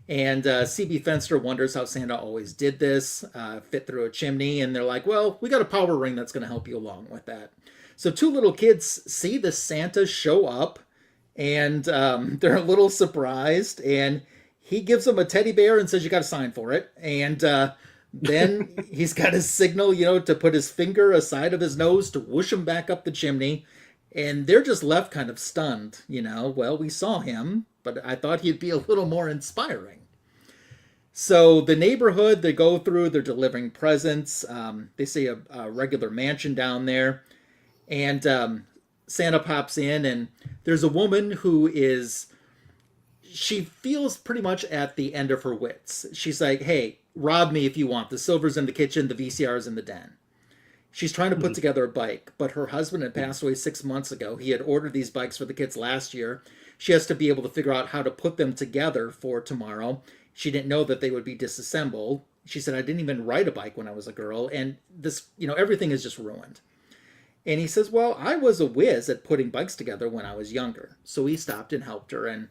And CB Fenster wonders how Santa always did this, fit through a chimney. And they're like, well, we got a power ring that's going to help you along with that. So two little kids see the Santa show up, and they're a little surprised. And he gives them a teddy bear and says, you got to sign for it. And then he's got his signal, you know, to put his finger aside of his nose to whoosh him back up the chimney. And they're just left kind of stunned, you know. Well, we saw him, but I thought he'd be a little more inspiring. So the neighborhood they go through, they're delivering presents. They see a regular mansion down there. And Santa pops in, and there's a woman who she feels pretty much at the end of her wits. She's like, hey, rob me if you want. The silver's in the kitchen, the VCR's in the den. She's trying to put together a bike, but her husband had passed away 6 months ago. He had ordered these bikes for the kids last year. She has to be able to figure out how to put them together for tomorrow. She didn't know that they would be disassembled. She said, I didn't even ride a bike when I was a girl, and this, you know, everything is just ruined. And he says, well, I was a whiz at putting bikes together when I was younger. So he stopped and helped her, and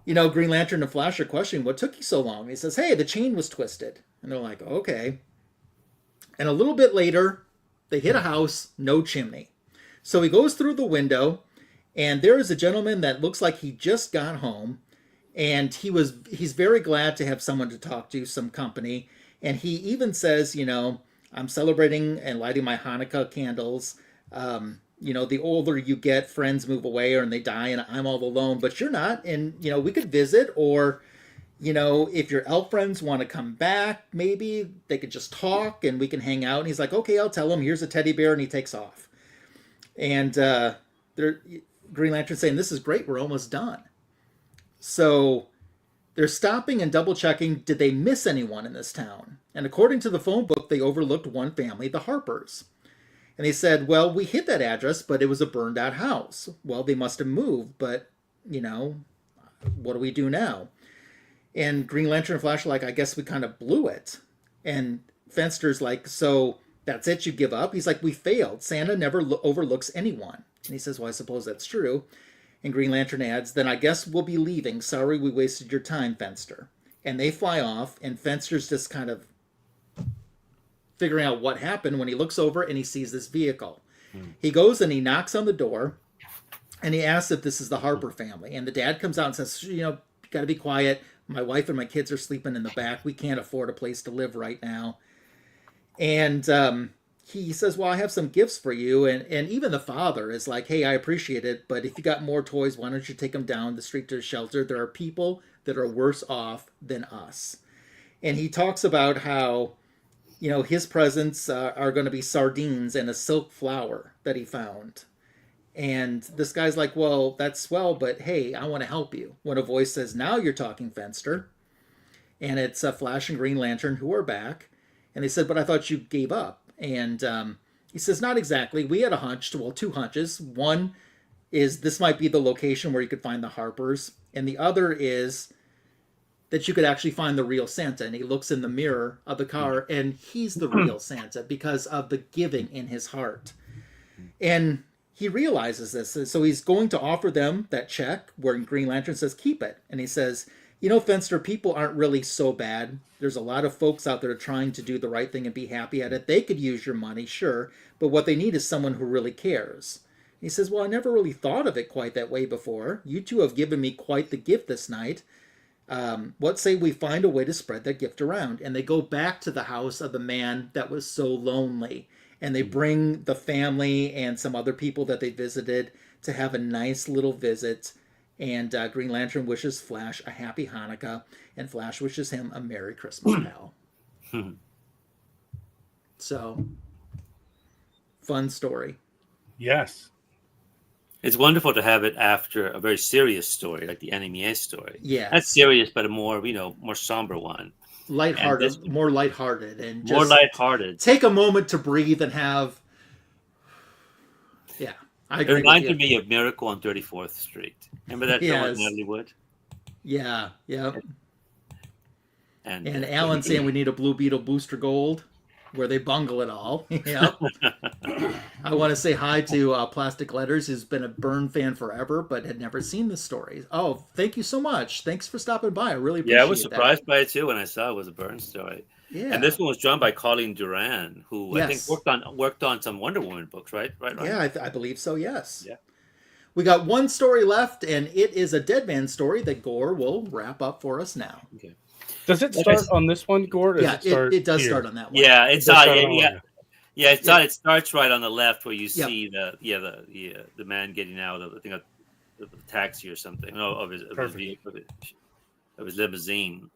you know, Green Lantern and Flash are questioning, what took you so long? He says, hey, the chain was twisted. And they're like, okay. And a little bit later, they hit a house, no chimney. So he goes through the window, and there is a gentleman that looks like he just got home. And he's very glad to have someone to talk to, some company. And he even says, you know, I'm celebrating and lighting my Hanukkah candles. You know, the older you get, friends move away and they die, and I'm all alone, but you're not. And, you know, we could visit, or, you know, if your elf friends want to come back, maybe they could just talk and we can hang out. And he's like, okay, I'll tell him. Here's a teddy bear, and he takes off. And Green Lantern saying, this is great. We're almost done. So they're stopping and double checking. Did they miss anyone in this town? And according to the phone book, they overlooked one family, the Harpers. And they said, well, we hit that address, but it was a burned out house. Well, they must have moved, but, you know, what do we do now? And Green Lantern and Flash are like, I guess we kind of blew it. And Fenster's like, so that's it, you give up? He's like, we failed. Santa never overlooks anyone. And he says, well, I suppose that's true. And Green Lantern adds, then I guess we'll be leaving. Sorry we wasted your time, Fenster. And they fly off, and Fenster's just kind of figuring out what happened when he looks over and he sees this vehicle. He goes and he knocks on the door, and he asks if this is the Harper family. And the dad comes out and says, you know, got to be quiet. My wife and my kids are sleeping in the back. We can't afford a place to live right now. And he says, well, I have some gifts for you. And even the father is like, hey, I appreciate it, but if you got more toys, why don't you take them down the street to the shelter? There are people that are worse off than us. And he talks about how, his presents are going to be sardines and a silk flower that he found. And this guy's like, well, that's swell, but hey, I want to help you. When a voice says, now you're talking, Fenster. And it's Flash and Green Lantern who are back. And they said, but I thought you gave up. And he says, not exactly. We had a hunch, well, two hunches. One is this might be the location where you could find the Harpers. And the other is that you could actually find the real Santa. And he looks in the mirror of the car, and he's the real Santa because of the giving in his heart. And he realizes this. So he's going to offer them that check where Green Lantern says, keep it. And he says, Fenster, people aren't really so bad. There's a lot of folks out there trying to do the right thing and be happy at it. They could use your money, sure, but what they need is someone who really cares. He says, well, I never really thought of it quite that way before. You two have given me quite the gift this night. What say we find a way to spread that gift around? And they go back to the house of the man that was so lonely. And they bring the family and some other people that they visited to have a nice little visit. And Green Lantern wishes Flash a happy Hanukkah, and Flash wishes him a Merry Christmas, pal. So, fun story. Yes. It's wonderful to have it after a very serious story, like the Enemy story. Yeah. That's serious, but a more, more somber one. Lighthearted, more lighthearted. And just more lighthearted. Take a moment to breathe and have... Yeah. It reminded me of Miracle on 34th Street. Remember that film with Natalie Wood? Yeah, yeah. And Alan saying we need a Blue Beetle Booster Gold, where they bungle it all. Yeah. I want to say hi to Plastic Letters, who's been a Byrne fan forever, but had never seen the story. Oh, thank you so much. Thanks for stopping by. I really appreciate it. Yeah, I was surprised by it too when I saw it was a Byrne story. Yeah. And this one was drawn by Coleen Doran, who I think worked on some Wonder Woman books, right? Yeah, I believe so, yes. Yeah. We got one story left, and it is a Deadman story that Gore will wrap up for us now. Okay. Does it start on this one, Gore? Yeah, it does start on that one. Yeah, it starts right on the left where you Yep. see the man getting out of the taxi or something. No, of his limousine.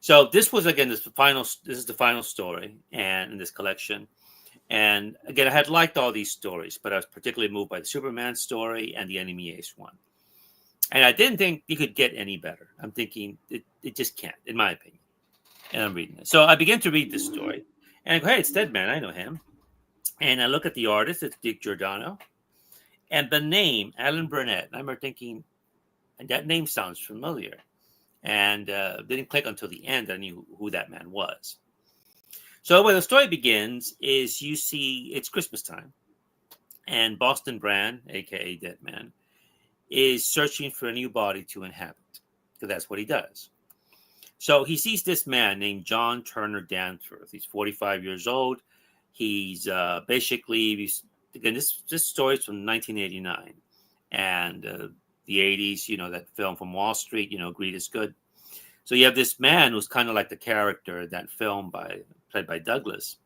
So this was again this is the final story and in this collection. And again, I had liked all these stories, but I was particularly moved by the Superman story and the Enemy Ace one. And I didn't think you could get any better. I'm thinking it just can't, in my opinion. And I'm reading it. So I began to read this story. And I go, hey, it's Deadman. I know him. And I look at the artist. It's Dick Giordano. And the name, Alan Brennert. I remember thinking, that name sounds familiar. And didn't click until the end. I knew who that man was. So where the story begins is you see it's Christmas time. And Boston Brand, a.k.a. Deadman, is searching for a new body to inhabit. Because that's what he does. So he sees this man named John Turner Danforth. He's 45 years old. He's basically, again, this story is from 1989. And the 80s, that film from Wall Street, Greed is Good. So you have this man who's kind of like the character in that film played by Douglas.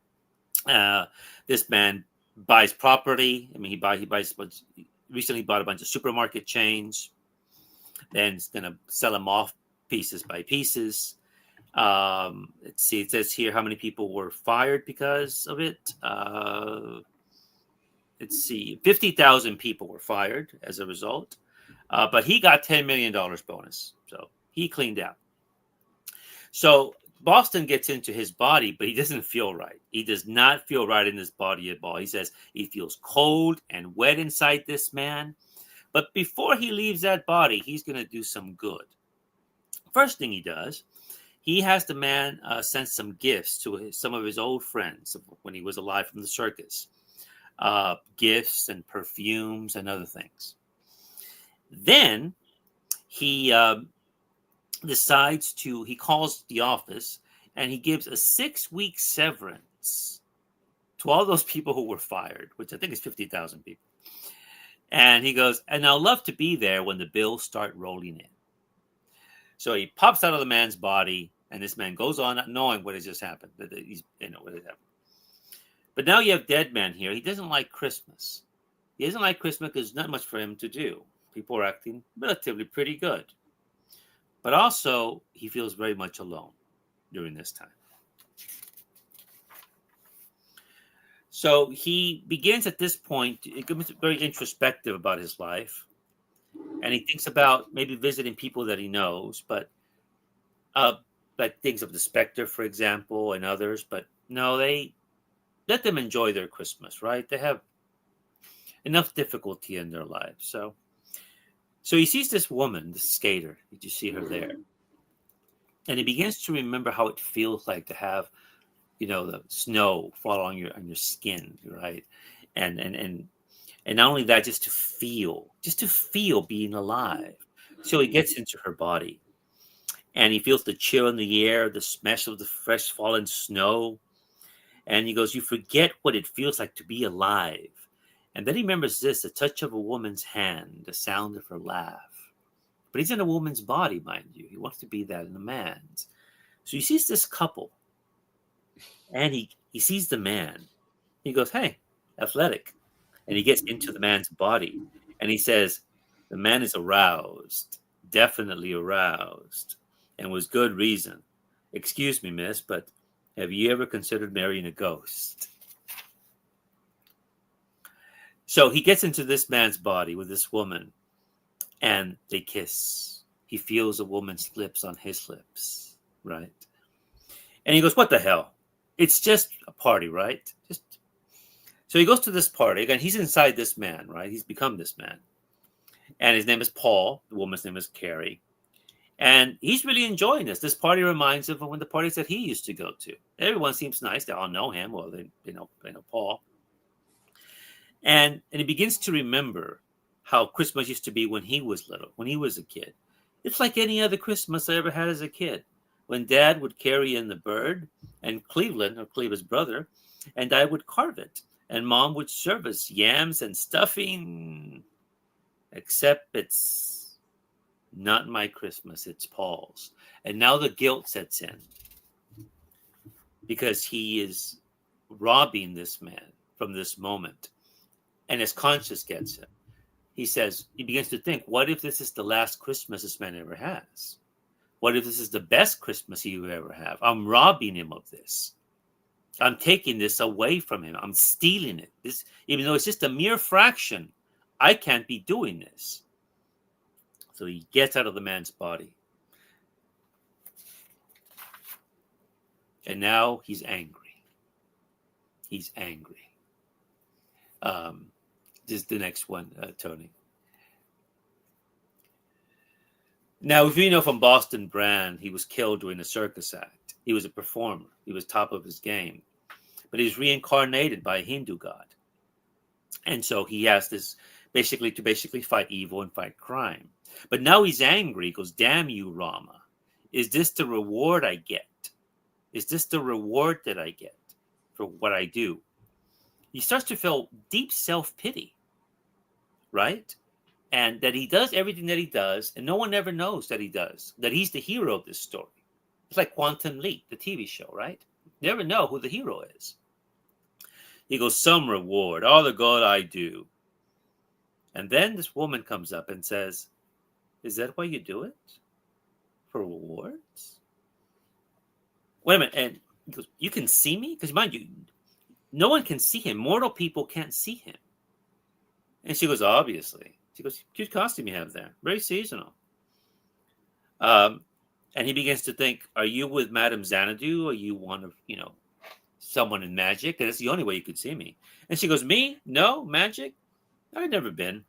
This man buys property. I mean, he recently bought a bunch of supermarket chains. Then he's going to sell them off pieces by pieces. Let's see. It says here how many people were fired because of it. Let's see. 50,000 people were fired as a result. But he got $10 million bonus. So he cleaned out. So Boston gets into his body, but he doesn't feel right. He does not feel right in his body at all. He says he feels cold and wet inside this man. But before he leaves that body, he's going to do some good. First thing he does, he has the man send some gifts to some of his old friends when he was alive from the circus. Gifts and perfumes and other things. Then he he calls the office and he gives a 6-week severance to all those people who were fired, which I think is 50,000 people. And he goes, and I'll love to be there when the bills start rolling in. So he pops out of the man's body And this man goes on not knowing what has just happened. That he's, what has happened. But now you have Deadman here. He doesn't like Christmas. He doesn't like Christmas because there's not much for him to do. People are acting relatively pretty good. But also, he feels very much alone during this time. So he begins at this point, it becomes very introspective about his life. And he thinks about maybe visiting people that he knows, but like things of the Spectre, for example, and others. But no, they let them enjoy their Christmas, right? They have enough difficulty in their lives. So he sees this woman, this skater. Did you see her there? And he begins to remember how it feels like to have, the snow fall on your skin, right? And not only that, just to feel being alive. So he gets into her body, and he feels the chill in the air, the smash of the fresh fallen snow. And he goes, you forget what it feels like to be alive. And then he remembers this, the touch of a woman's hand, the sound of her laugh. But he's in a woman's body, mind you. He wants to be that in a man's. So he sees this couple, and he sees the man. He goes, hey, athletic. And he gets into the man's body, and he says, the man is aroused, definitely aroused, and with good reason. Excuse me, miss, but have you ever considered marrying a ghost? So he gets into this man's body with this woman, and they kiss. He feels a woman's lips on his lips, right? And he goes, what the hell? It's just a party, right? So he goes to this party. Again, he's inside this man, right? He's become this man. And his name is Paul. The woman's name is Carrie. And he's really enjoying this. This party reminds him of when the parties that he used to go to. Everyone seems nice. They all know him. Well, they know Paul. And he begins to remember how Christmas used to be when he was little, when he was a kid. It's like any other Christmas I ever had as a kid. When Dad would carry in the bird and Cleveland, or Cleveland's brother, and I would carve it. And Mom would serve us yams and stuffing. Except it's not my Christmas, it's Paul's. And now the guilt sets in. Because he is robbing this man from this moment. And his conscience gets him. He begins to think, what if this is the last Christmas this man ever has? What if this is the best Christmas he will ever have? I'm robbing him of this. I'm taking this away from him. I'm stealing it. This, even though it's just a mere fraction, I can't be doing this. So he gets out of the man's body. And now he's angry. He's angry. This is the next one, Tony. Now, if you know from Boston Brand, he was killed during a circus act. He was a performer. He was top of his game. But he was reincarnated by a Hindu god. And so he has this to fight evil and fight crime. But now he's angry. He goes, damn you, Rama. Is this the reward I get? Is this the reward that I get for what I do? He starts to feel deep self-pity, right? And that he does everything that he does, and no one ever knows that he does, that he's the hero of this story. It's like Quantum Leap, the TV show, right? You never know who the hero is. He goes, some reward, all the good I do. And then this woman comes up and says, is that why you do it? For rewards? Wait a minute. And he goes, you can see me? Because mind you, no one can see him. Mortal people can't see him. And she goes, obviously. She goes, cute costume you have there. Very seasonal. And he begins to think, are you with Madame Xanadu? Are you one of, someone in magic? And that's the only way you could see me. And she goes, me? No, magic? I've never been.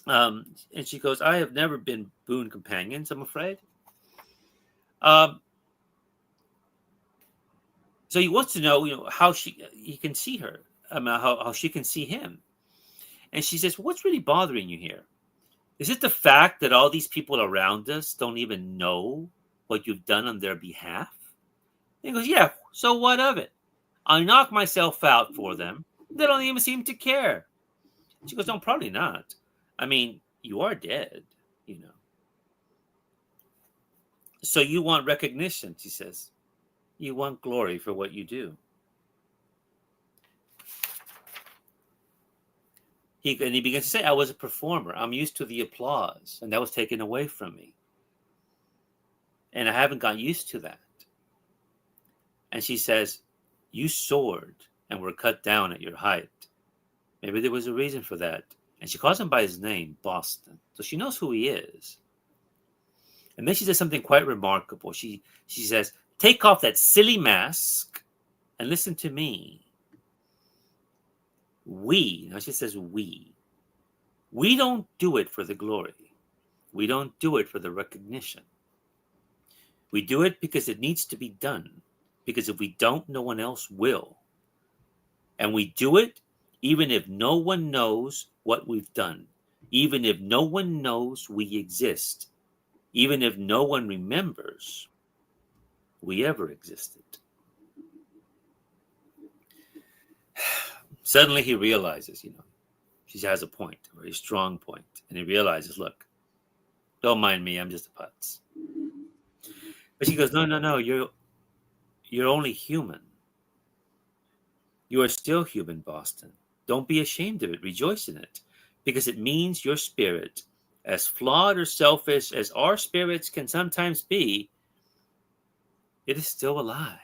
And she goes, I have never been boon companions, I'm afraid. So he wants to know, how he can see her, how she can see him. And she says, what's really bothering you here? Is it the fact that all these people around us don't even know what you've done on their behalf? And he goes, yeah, so what of it? I knock myself out for them. They don't even seem to care. She goes, no, probably not. I mean, you are dead, So you want recognition, she says. You want glory for what you do. He begins to say, I was a performer. I'm used to the applause, and that was taken away from me. And I haven't got used to that. And she says, you soared and were cut down at your height. Maybe there was a reason for that. And she calls him by his name, Boston. So she knows who he is. And then she says something quite remarkable. She says, take off that silly mask and listen to me. Now she says we don't do it for the glory. We don't do it for the recognition. We do it because it needs to be done. Because if we don't, no one else will. And we do it even if no one knows what we've done. Even if no one knows we exist. Even if no one remembers we ever existed. Suddenly he realizes, she has a point, a very strong point. And he realizes, look, don't mind me, I'm just a putz. But she goes, no, you're only human. You are still human, Boston. Don't be ashamed of it. Rejoice in it. Because it means your spirit, as flawed or selfish as our spirits can sometimes be, it is still alive.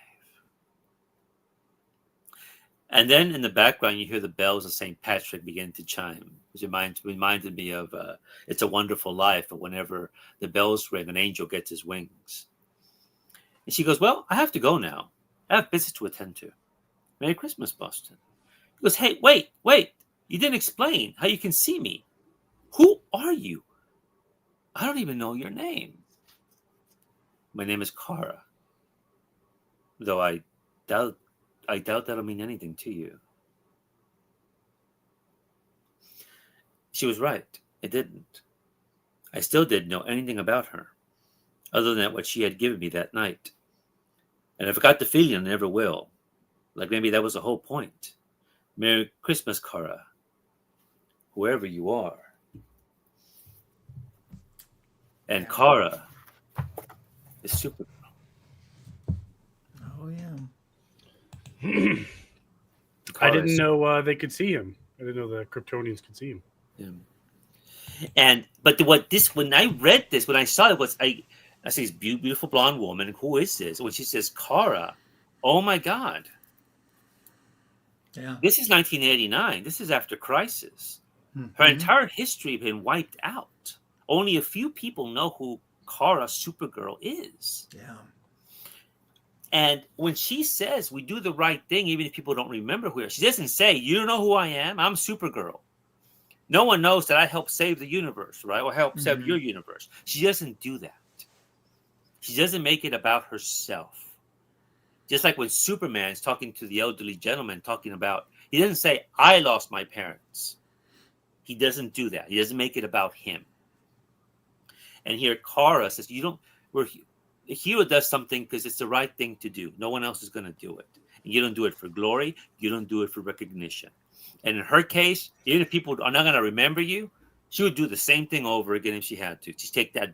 And then in the background, you hear the bells of St. Patrick begin to chime, which reminded me of It's a Wonderful Life, but whenever the bells ring, an angel gets his wings. And she goes, well, I have to go now. I have business to attend to. Merry Christmas, Boston. He goes, hey, wait. You didn't explain how you can see me. Who are you? I don't even know your name. My name is Kara. Though I doubt that'll mean anything to you. She was right. It didn't. I still didn't know anything about her, other than what she had given me that night. And I forgot the feeling I never will. Like maybe that was the whole point. Merry Christmas, Kara. Whoever you are. And Kara is Supergirl. Oh, yeah. I didn't know they could see him. I didn't know the Kryptonians could see him. Yeah. When I read this, when I saw it, I see this beautiful blonde woman. Who is this? When she says Kara, oh my God. Yeah. This is 1989. This is after Crisis. Mm-hmm. Her entire history had been wiped out. Only a few people know who Kara Supergirl is. Yeah. And when she says we do the right thing, even if people don't remember who, she doesn't say, you don't know who I am. I'm Supergirl. No one knows that I helped save the universe, right? Or help save your universe. She doesn't do that. She doesn't make it about herself. Just like when Superman's talking to the elderly gentleman, he doesn't say, I lost my parents. He doesn't do that. He doesn't make it about him. And here Kara says, the hero does something because it's the right thing to do. No one else is going to do it. And you don't do it for glory. You don't do it for recognition. And in her case, even if people are not going to remember you, she would do the same thing over again if she had to. She'd take that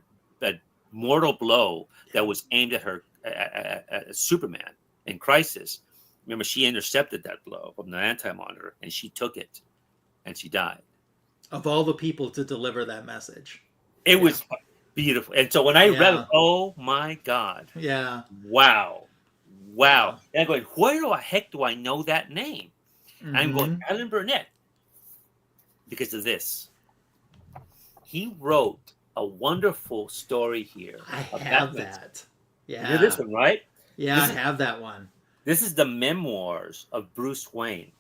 mortal blow that was aimed at her, at Superman in Crisis. Remember, she intercepted that blow from the anti-monitor, and she took it, and she died. Of all the people to deliver that message. It was beautiful. And so when I read it, oh my God. Yeah. Wow. And I'm going, where the heck do I know that name? Mm-hmm. I'm going, Alan Burnett. Because of this. He wrote a wonderful story here. I have that. Yeah. You hear this one, right? Yeah, I have that one. This is the memoirs of Bruce Wayne.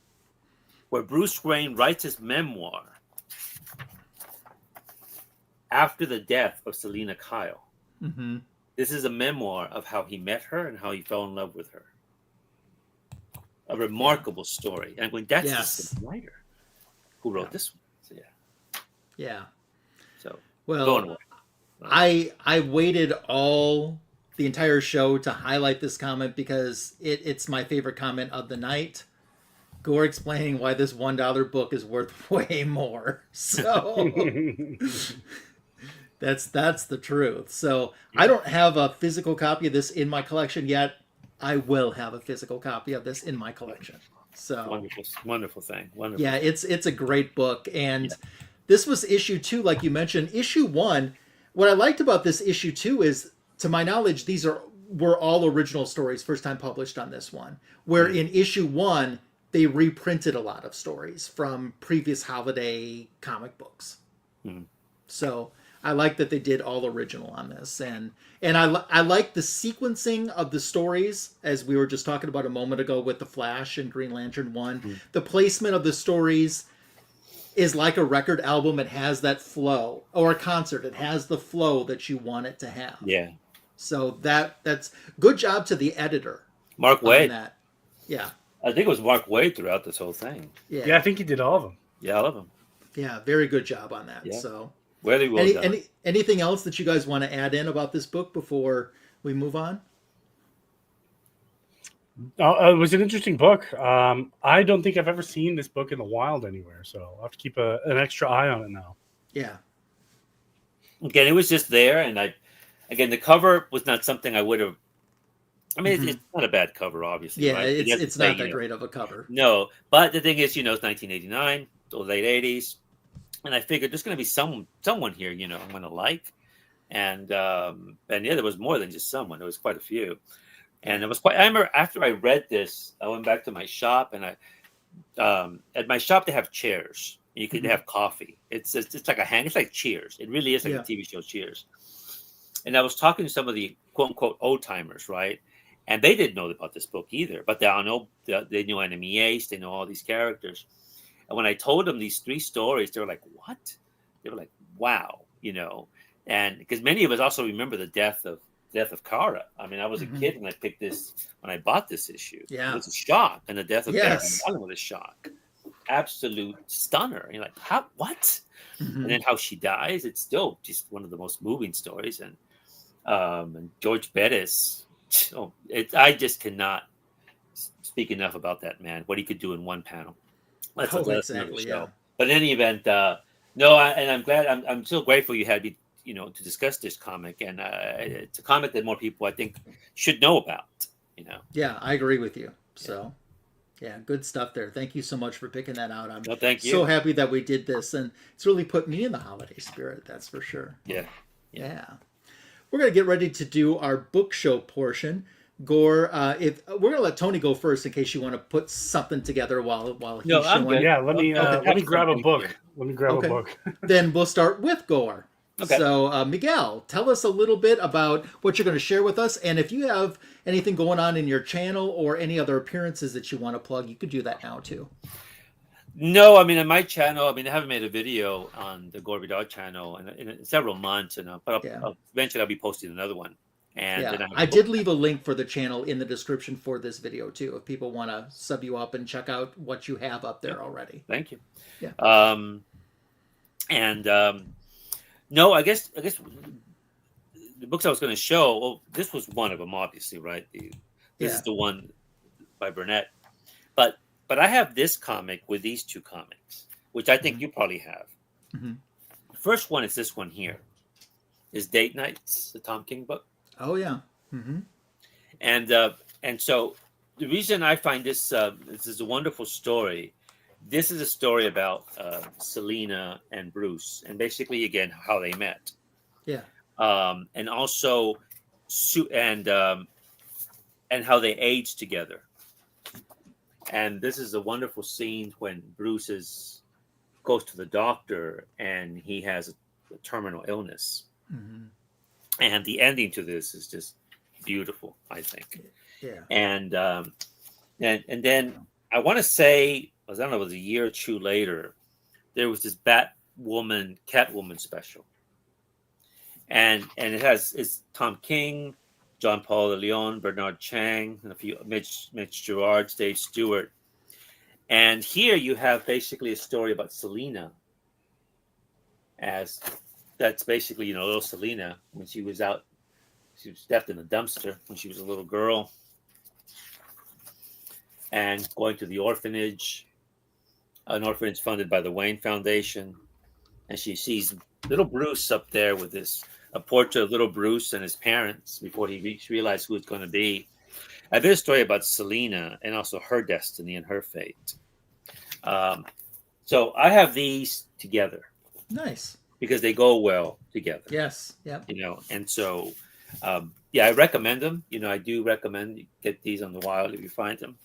Where Bruce Wayne writes his memoir after the death of Selina Kyle. Mm-hmm. This is a memoir of how he met her and how he fell in love with her. A remarkable story. And when that's the same writer who wrote this one. So, yeah. So, well, I waited the entire show to highlight this comment because it's my favorite comment of the night. Gore explaining why this $1 book is worth way more. So That's the truth. So I don't have a physical copy of this in my collection yet. I will have a physical copy of this in my collection. So Wonderful thing. Wonderful. yeah, it's a great book, and this was issue 2, like you mentioned. Issue 1. What I liked about this issue 2 is, to my knowledge, were all original stories, first time published on this one. Where in issue 1, they reprinted a lot of stories from previous holiday comic books. So I like that they did all original on this, and I like the sequencing of the stories, as we were just talking about a moment ago with the Flash and Green Lantern 1. The placement of the stories is like a record album. It has that flow, or a concert. It has the flow that you want it to have. Yeah. So that's good job to the editor, Mark Waid. That. Yeah. I think it was Mark Waid throughout this whole thing. Yeah, I think he did all of them. Yeah, all of them. Yeah, very good job on that. Yeah. So, Really well done. anything else that you guys want to add in about this book before we move on? It was an interesting book. I don't think I've ever seen this book in the wild anywhere, so I'll have to keep an extra eye on it now. Yeah. Again, it was just there, and the cover was not something I would have. I mean, it's not a bad cover, obviously. Yeah, right? it's not that great of a cover. No, but the thing is, it's 1989, the late 80s, and I figured there's going to be someone here, I'm going to like, and yeah, there was more than just someone. There was quite a few, and it was quite. I remember after I read this, I went back to my shop, and at my shop they have chairs. You can have coffee. It's like it's like Cheers. It really is like a TV show Cheers. And I was talking to some of the quote unquote old timers, right? And they didn't know about this book either, but they knew Enemy Ace, they know all these characters. And when I told them these 3 stories, they were like, "What?" They were like, "Wow," And because many of us also remember the death of Kara. I mean, I was a kid when I bought this issue. Yeah, it was a shock, and the death of Deadman was a shock, absolute stunner. You're like, "How? What?" And then how she dies. It's still just one of the most moving stories. And George Bettis. I just cannot speak enough about that man. What he could do in one panel. That's another show. Yeah. But in any event, no. I'm glad. I'm still grateful you had me, to discuss this comic, and it's a comic that more people I think should know about. Yeah, I agree with you. So, yeah, good stuff there. Thank you so much for picking that out. I'm so happy that we did this, and it's really put me in the holiday spirit. That's for sure. Yeah. We're going to get ready to do our book show portion. Gore, if we're going to let Tony go first in case you want to put something together while he's showing. Yeah, let me grab a book. Let me grab a book. Then we'll start with Gore. Okay. So, Miguel, tell us a little bit about what you're going to share with us, and if you have anything going on in your channel or any other appearances that you want to plug, you could do that now too. No, I mean, on my channel, I haven't made a video on the Gore Vidal channel in several months, but eventually I'll be posting another one. And I did leave a link for the channel in the description for this video too, if people want to sub you up and check out what you have up there already. Thank you. Yeah. No, I guess the books I was going to show. Well, this was one of them, obviously, right? This is the one by Brennert, but I have this comic with these 2 comics, which I think you probably have. The first one is this one here. Is Date Nights, the Tom King book. Oh yeah. And so the reason I find this is a wonderful story. This is a story about Selena and Bruce, and basically again how they met. Yeah. And also and how they aged together. And this is a wonderful scene when Bruce goes to the doctor and he has a terminal illness. And the ending to this is just beautiful, I think. Yeah. And then I want to say, I don't know, it was a year or 2 later, there was this Catwoman special. And it's Tom King, John Paul Leon, Bernard Chang, and a few Mitch Gerard, Dave Stewart. And here you have basically a story about Selena, that's basically, little Selena when she was left in a dumpster when she was a little girl, and going to the orphanage, an orphanage funded by the Wayne Foundation, and she sees little Bruce up there with a portrait of little Bruce and his parents before he realized who it's going to be. I did a story about Selena and also her destiny and her fate. So I have these together. Nice. Because they go well together. Yes. Yep. And so, I recommend them. I do recommend you get these on the wild if you find them.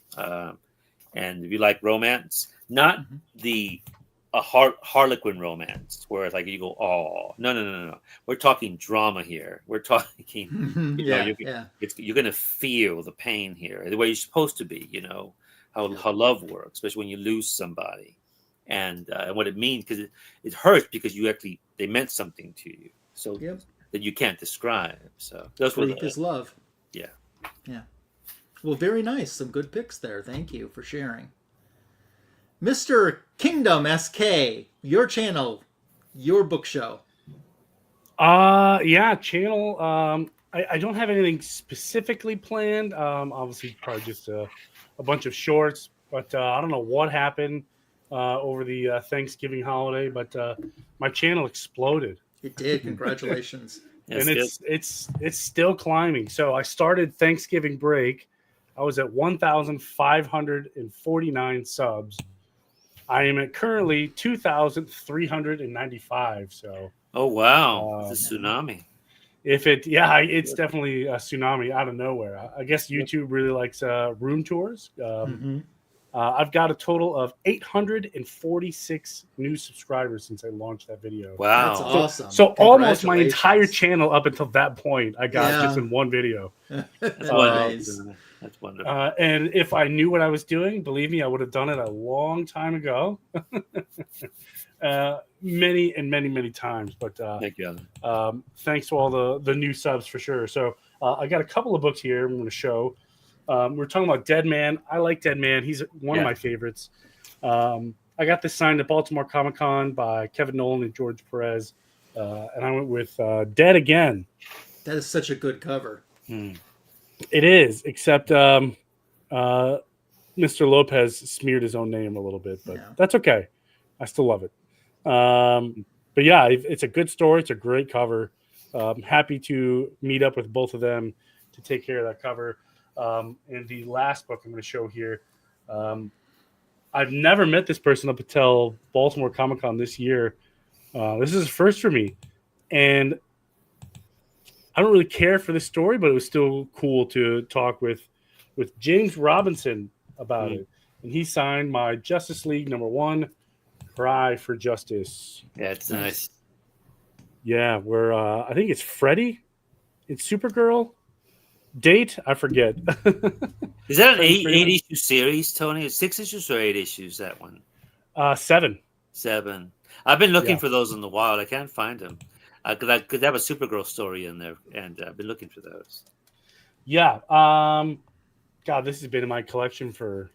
And if you like romance, not a Harlequin romance where it's like you go, oh, no. We're talking drama here. We're talking, you're going to feel the pain here, the way you're supposed to be, how love works, especially when you lose somebody. And what it means, because it hurts because they meant something to you, so that you can't describe. So those were is love. Yeah. Well, very nice. Some good picks there. Thank you for sharing. Mr. Kingdom SK, your channel, your book show. Channel. I don't have anything specifically planned. Obviously, probably just a bunch of shorts, but I don't know what happened over the Thanksgiving holiday, but my channel exploded. It did. Congratulations. And it's still climbing. So I started Thanksgiving break. I was at 1,549 subs. I am at currently 2,395. So. Oh wow! It's a tsunami. It's definitely a tsunami out of nowhere. I guess YouTube really likes room tours. I've got a total of 846 new subscribers since I launched that video. Wow. That's awesome. So almost my entire channel up until that point, I got just in one video. That's wonderful. That's wonderful. And if I knew what I was doing, believe me, I would have done it a long time ago. Many times. But thank you. Thanks to all the new subs for sure. So I got a couple of books here I'm going to show. We're talking about Deadman. I like Deadman. He's one of my favorites. I got this signed at Baltimore Comic-Con by Kevin Nolan and George Perez. And I went with Dead Again. That is such a good cover. It is, except Messner-Loebs smeared his own name a little bit. But that's okay. I still love it. But yeah, it's a good story. It's a great cover. Happy to meet up with both of them to take care of that cover. And the last book I'm going to show here, I've never met this person up until Baltimore Comic-Con this year. This is a first for me. And I don't really care for this story, but it was still cool to talk with James Robinson about it. And he signed my Justice League #1, Cry for Justice. Yeah, it's nice. Yeah, where I think it's Freddy. It's Supergirl. Date, I forget. Is that an 8-issue series, Tony? Is 6 issues or 8 issues, that one? 7. 7. I've been looking for those in the wild. I can't find them. Because I could have a Supergirl story in there, and I've been looking for those. Yeah. God, this has been in my collection for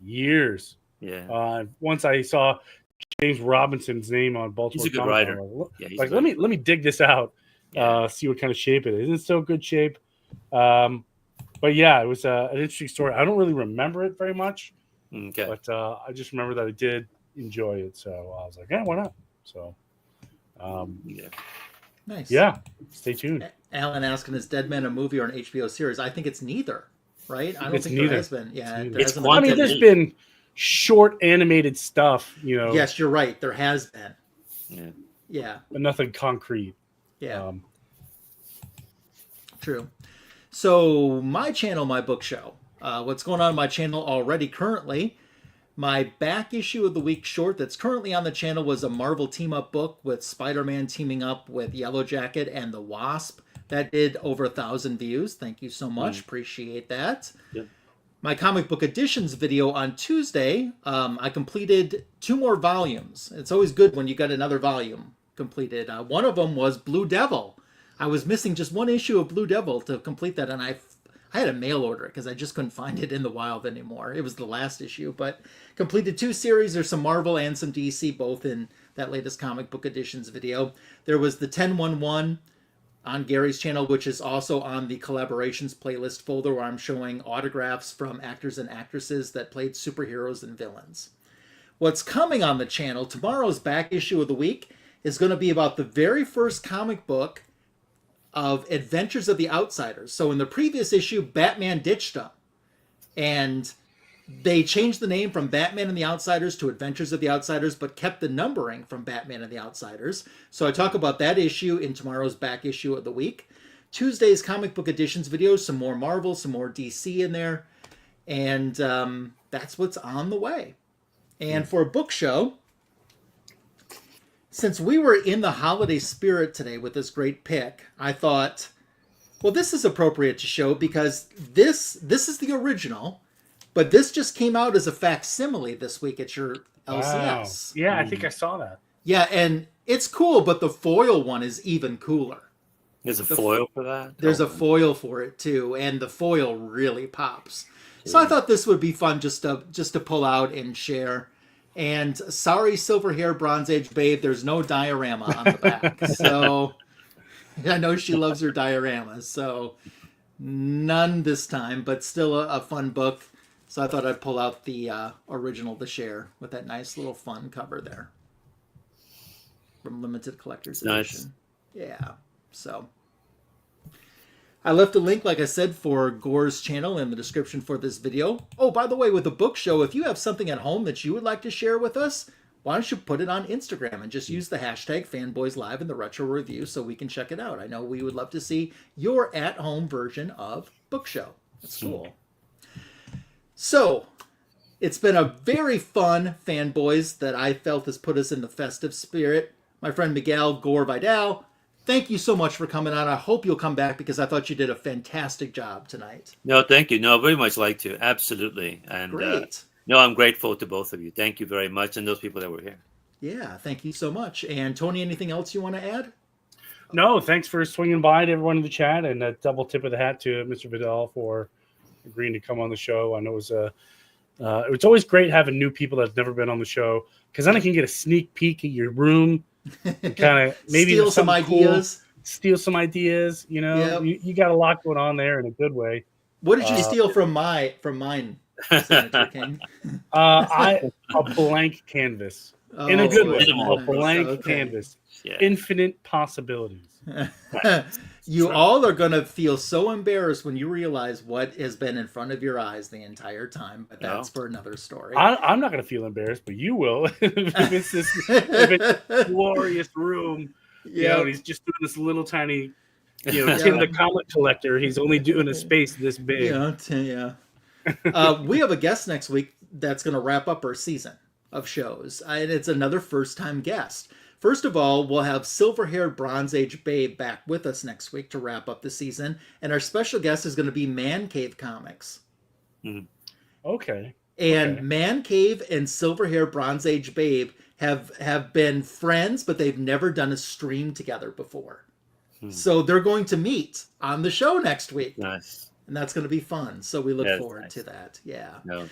years. Yeah. Once I saw James Robinson's name on Baltimore. He's a good writer. Let me dig this out. See what kind of shape it is. It's still good shape. But yeah, it was an interesting story. I don't really remember it very much. Okay. But I just remember that I did enjoy it. So I was like, yeah, why not? So nice. Yeah. Stay tuned. Alan asking, is Deadman a movie or an HBO series? I think it's neither, right? I don't think neither. there has been. Yeah, there's been short animated stuff, Yes, you're right. There has been. Yeah. But nothing concrete. Yeah. True. So my channel, my book show. What's going on my channel already currently? My back issue of the week short that's currently on the channel was a Marvel team-up book with Spider-Man teaming up with Yellow Jacket and the Wasp. That did over 1,000 views. Thank you so much. Appreciate that. Yep. My comic book editions video on Tuesday, I completed 2 more volumes. It's always good when you got another volume completed. One of them was Blue Devil. I was missing just 1 issue of Blue Devil to complete that, and I had a mail order because I just couldn't find it in the wild anymore. It was the last issue, but completed 2 series. There's some Marvel and some DC, both in that latest comic book editions video. There was the 1011 on Gary's channel, which is also on the collaborations playlist folder, where I'm showing autographs from actors and actresses that played superheroes and villains. What's coming on the channel, tomorrow's back issue of the week is going to be about the very first comic book of Adventures of the Outsiders. So in the previous issue, Batman ditched them. And they changed the name from Batman and the Outsiders to Adventures of the Outsiders, but kept the numbering from Batman and the Outsiders. So I talk about that issue in tomorrow's back issue of the week. Tuesday's comic book editions videos, some more Marvel, some more DC in there. And that's what's on the way. And for a book show, since we were in the holiday spirit today with this great pick, I thought, well, this is appropriate to show because this is the original, but this just came out as a facsimile this week at your LCS. Wow. Yeah, I think I saw that. Yeah, and it's cool, but the foil one is even cooler. There's a foil for that? There's a foil for it, too, and the foil really pops. So I thought this would be fun just to pull out and share. And sorry, Silver Hair Bronze Age Babe, there's no diorama on the back. So I know she loves her dioramas. So none this time, but still a fun book. So I thought I'd pull out the original to share with that nice little fun cover there from Limited Collector's Edition. Yeah. So I left a link, like I said, for Gore's channel in the description for this video. Oh, by the way, with the book show, if you have something at home that you would like to share with us, why don't you put it on Instagram and just use the hashtag Fanboys Live in the Retro Review so we can check it out. I know we would love to see your at-home version of book show. That's cool. So, it's been a very fun Fanboys that I felt has put us in the festive spirit. My friend Miguel Gore Vidal, thank you so much for coming on. I hope you'll come back because I thought you did a fantastic job tonight. No, thank you. No, very much like to. Absolutely. And great. No, I'm grateful to both of you. Thank you very much. And those people that were here. Yeah, thank you so much. And Tony, anything else you want to add? No, thanks for swinging by to everyone in the chat, and a double tip of the hat to Mr. Vidal for agreeing to come on the show. I know it's always great having new people that have never been on the show because then I can get a sneak peek at your room. Kind of maybe steal some ideas. Cool, steal some ideas. You know, you got a lot going on there in a good way. What did you steal from mine, Senator King? A blank canvas in a good way. A blank canvas, infinite possibilities. You all are going to feel so embarrassed when you realize what has been in front of your eyes the entire time, but that's for another story. I'm not going to feel embarrassed, but you will. if it's this glorious room, you know, and he's just doing this little tiny, Tim the comic collector. He's only doing a space this big. We have a guest next week that's going to wrap up our season of shows, and it's another first-time guest. First of all, we'll have Silver-Haired Bronze Age Babe back with us next week to wrap up the season. And our special guest is going to be Man Cave Comics. Okay. And Man Cave and Silver-Haired Bronze Age Babe have been friends, but they've never done a stream together before. So they're going to meet on the show next week. Nice. And that's going to be fun. So we look forward to that. Yeah. No.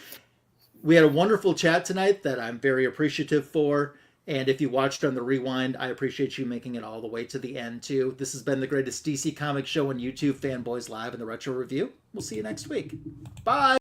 We had a wonderful chat tonight that I'm very appreciative for. And if you watched on the rewind, I appreciate you making it all the way to the end, too. This has been the greatest DC Comics show on YouTube, Fanboys Live in the Retro Review. We'll see you next week. Bye!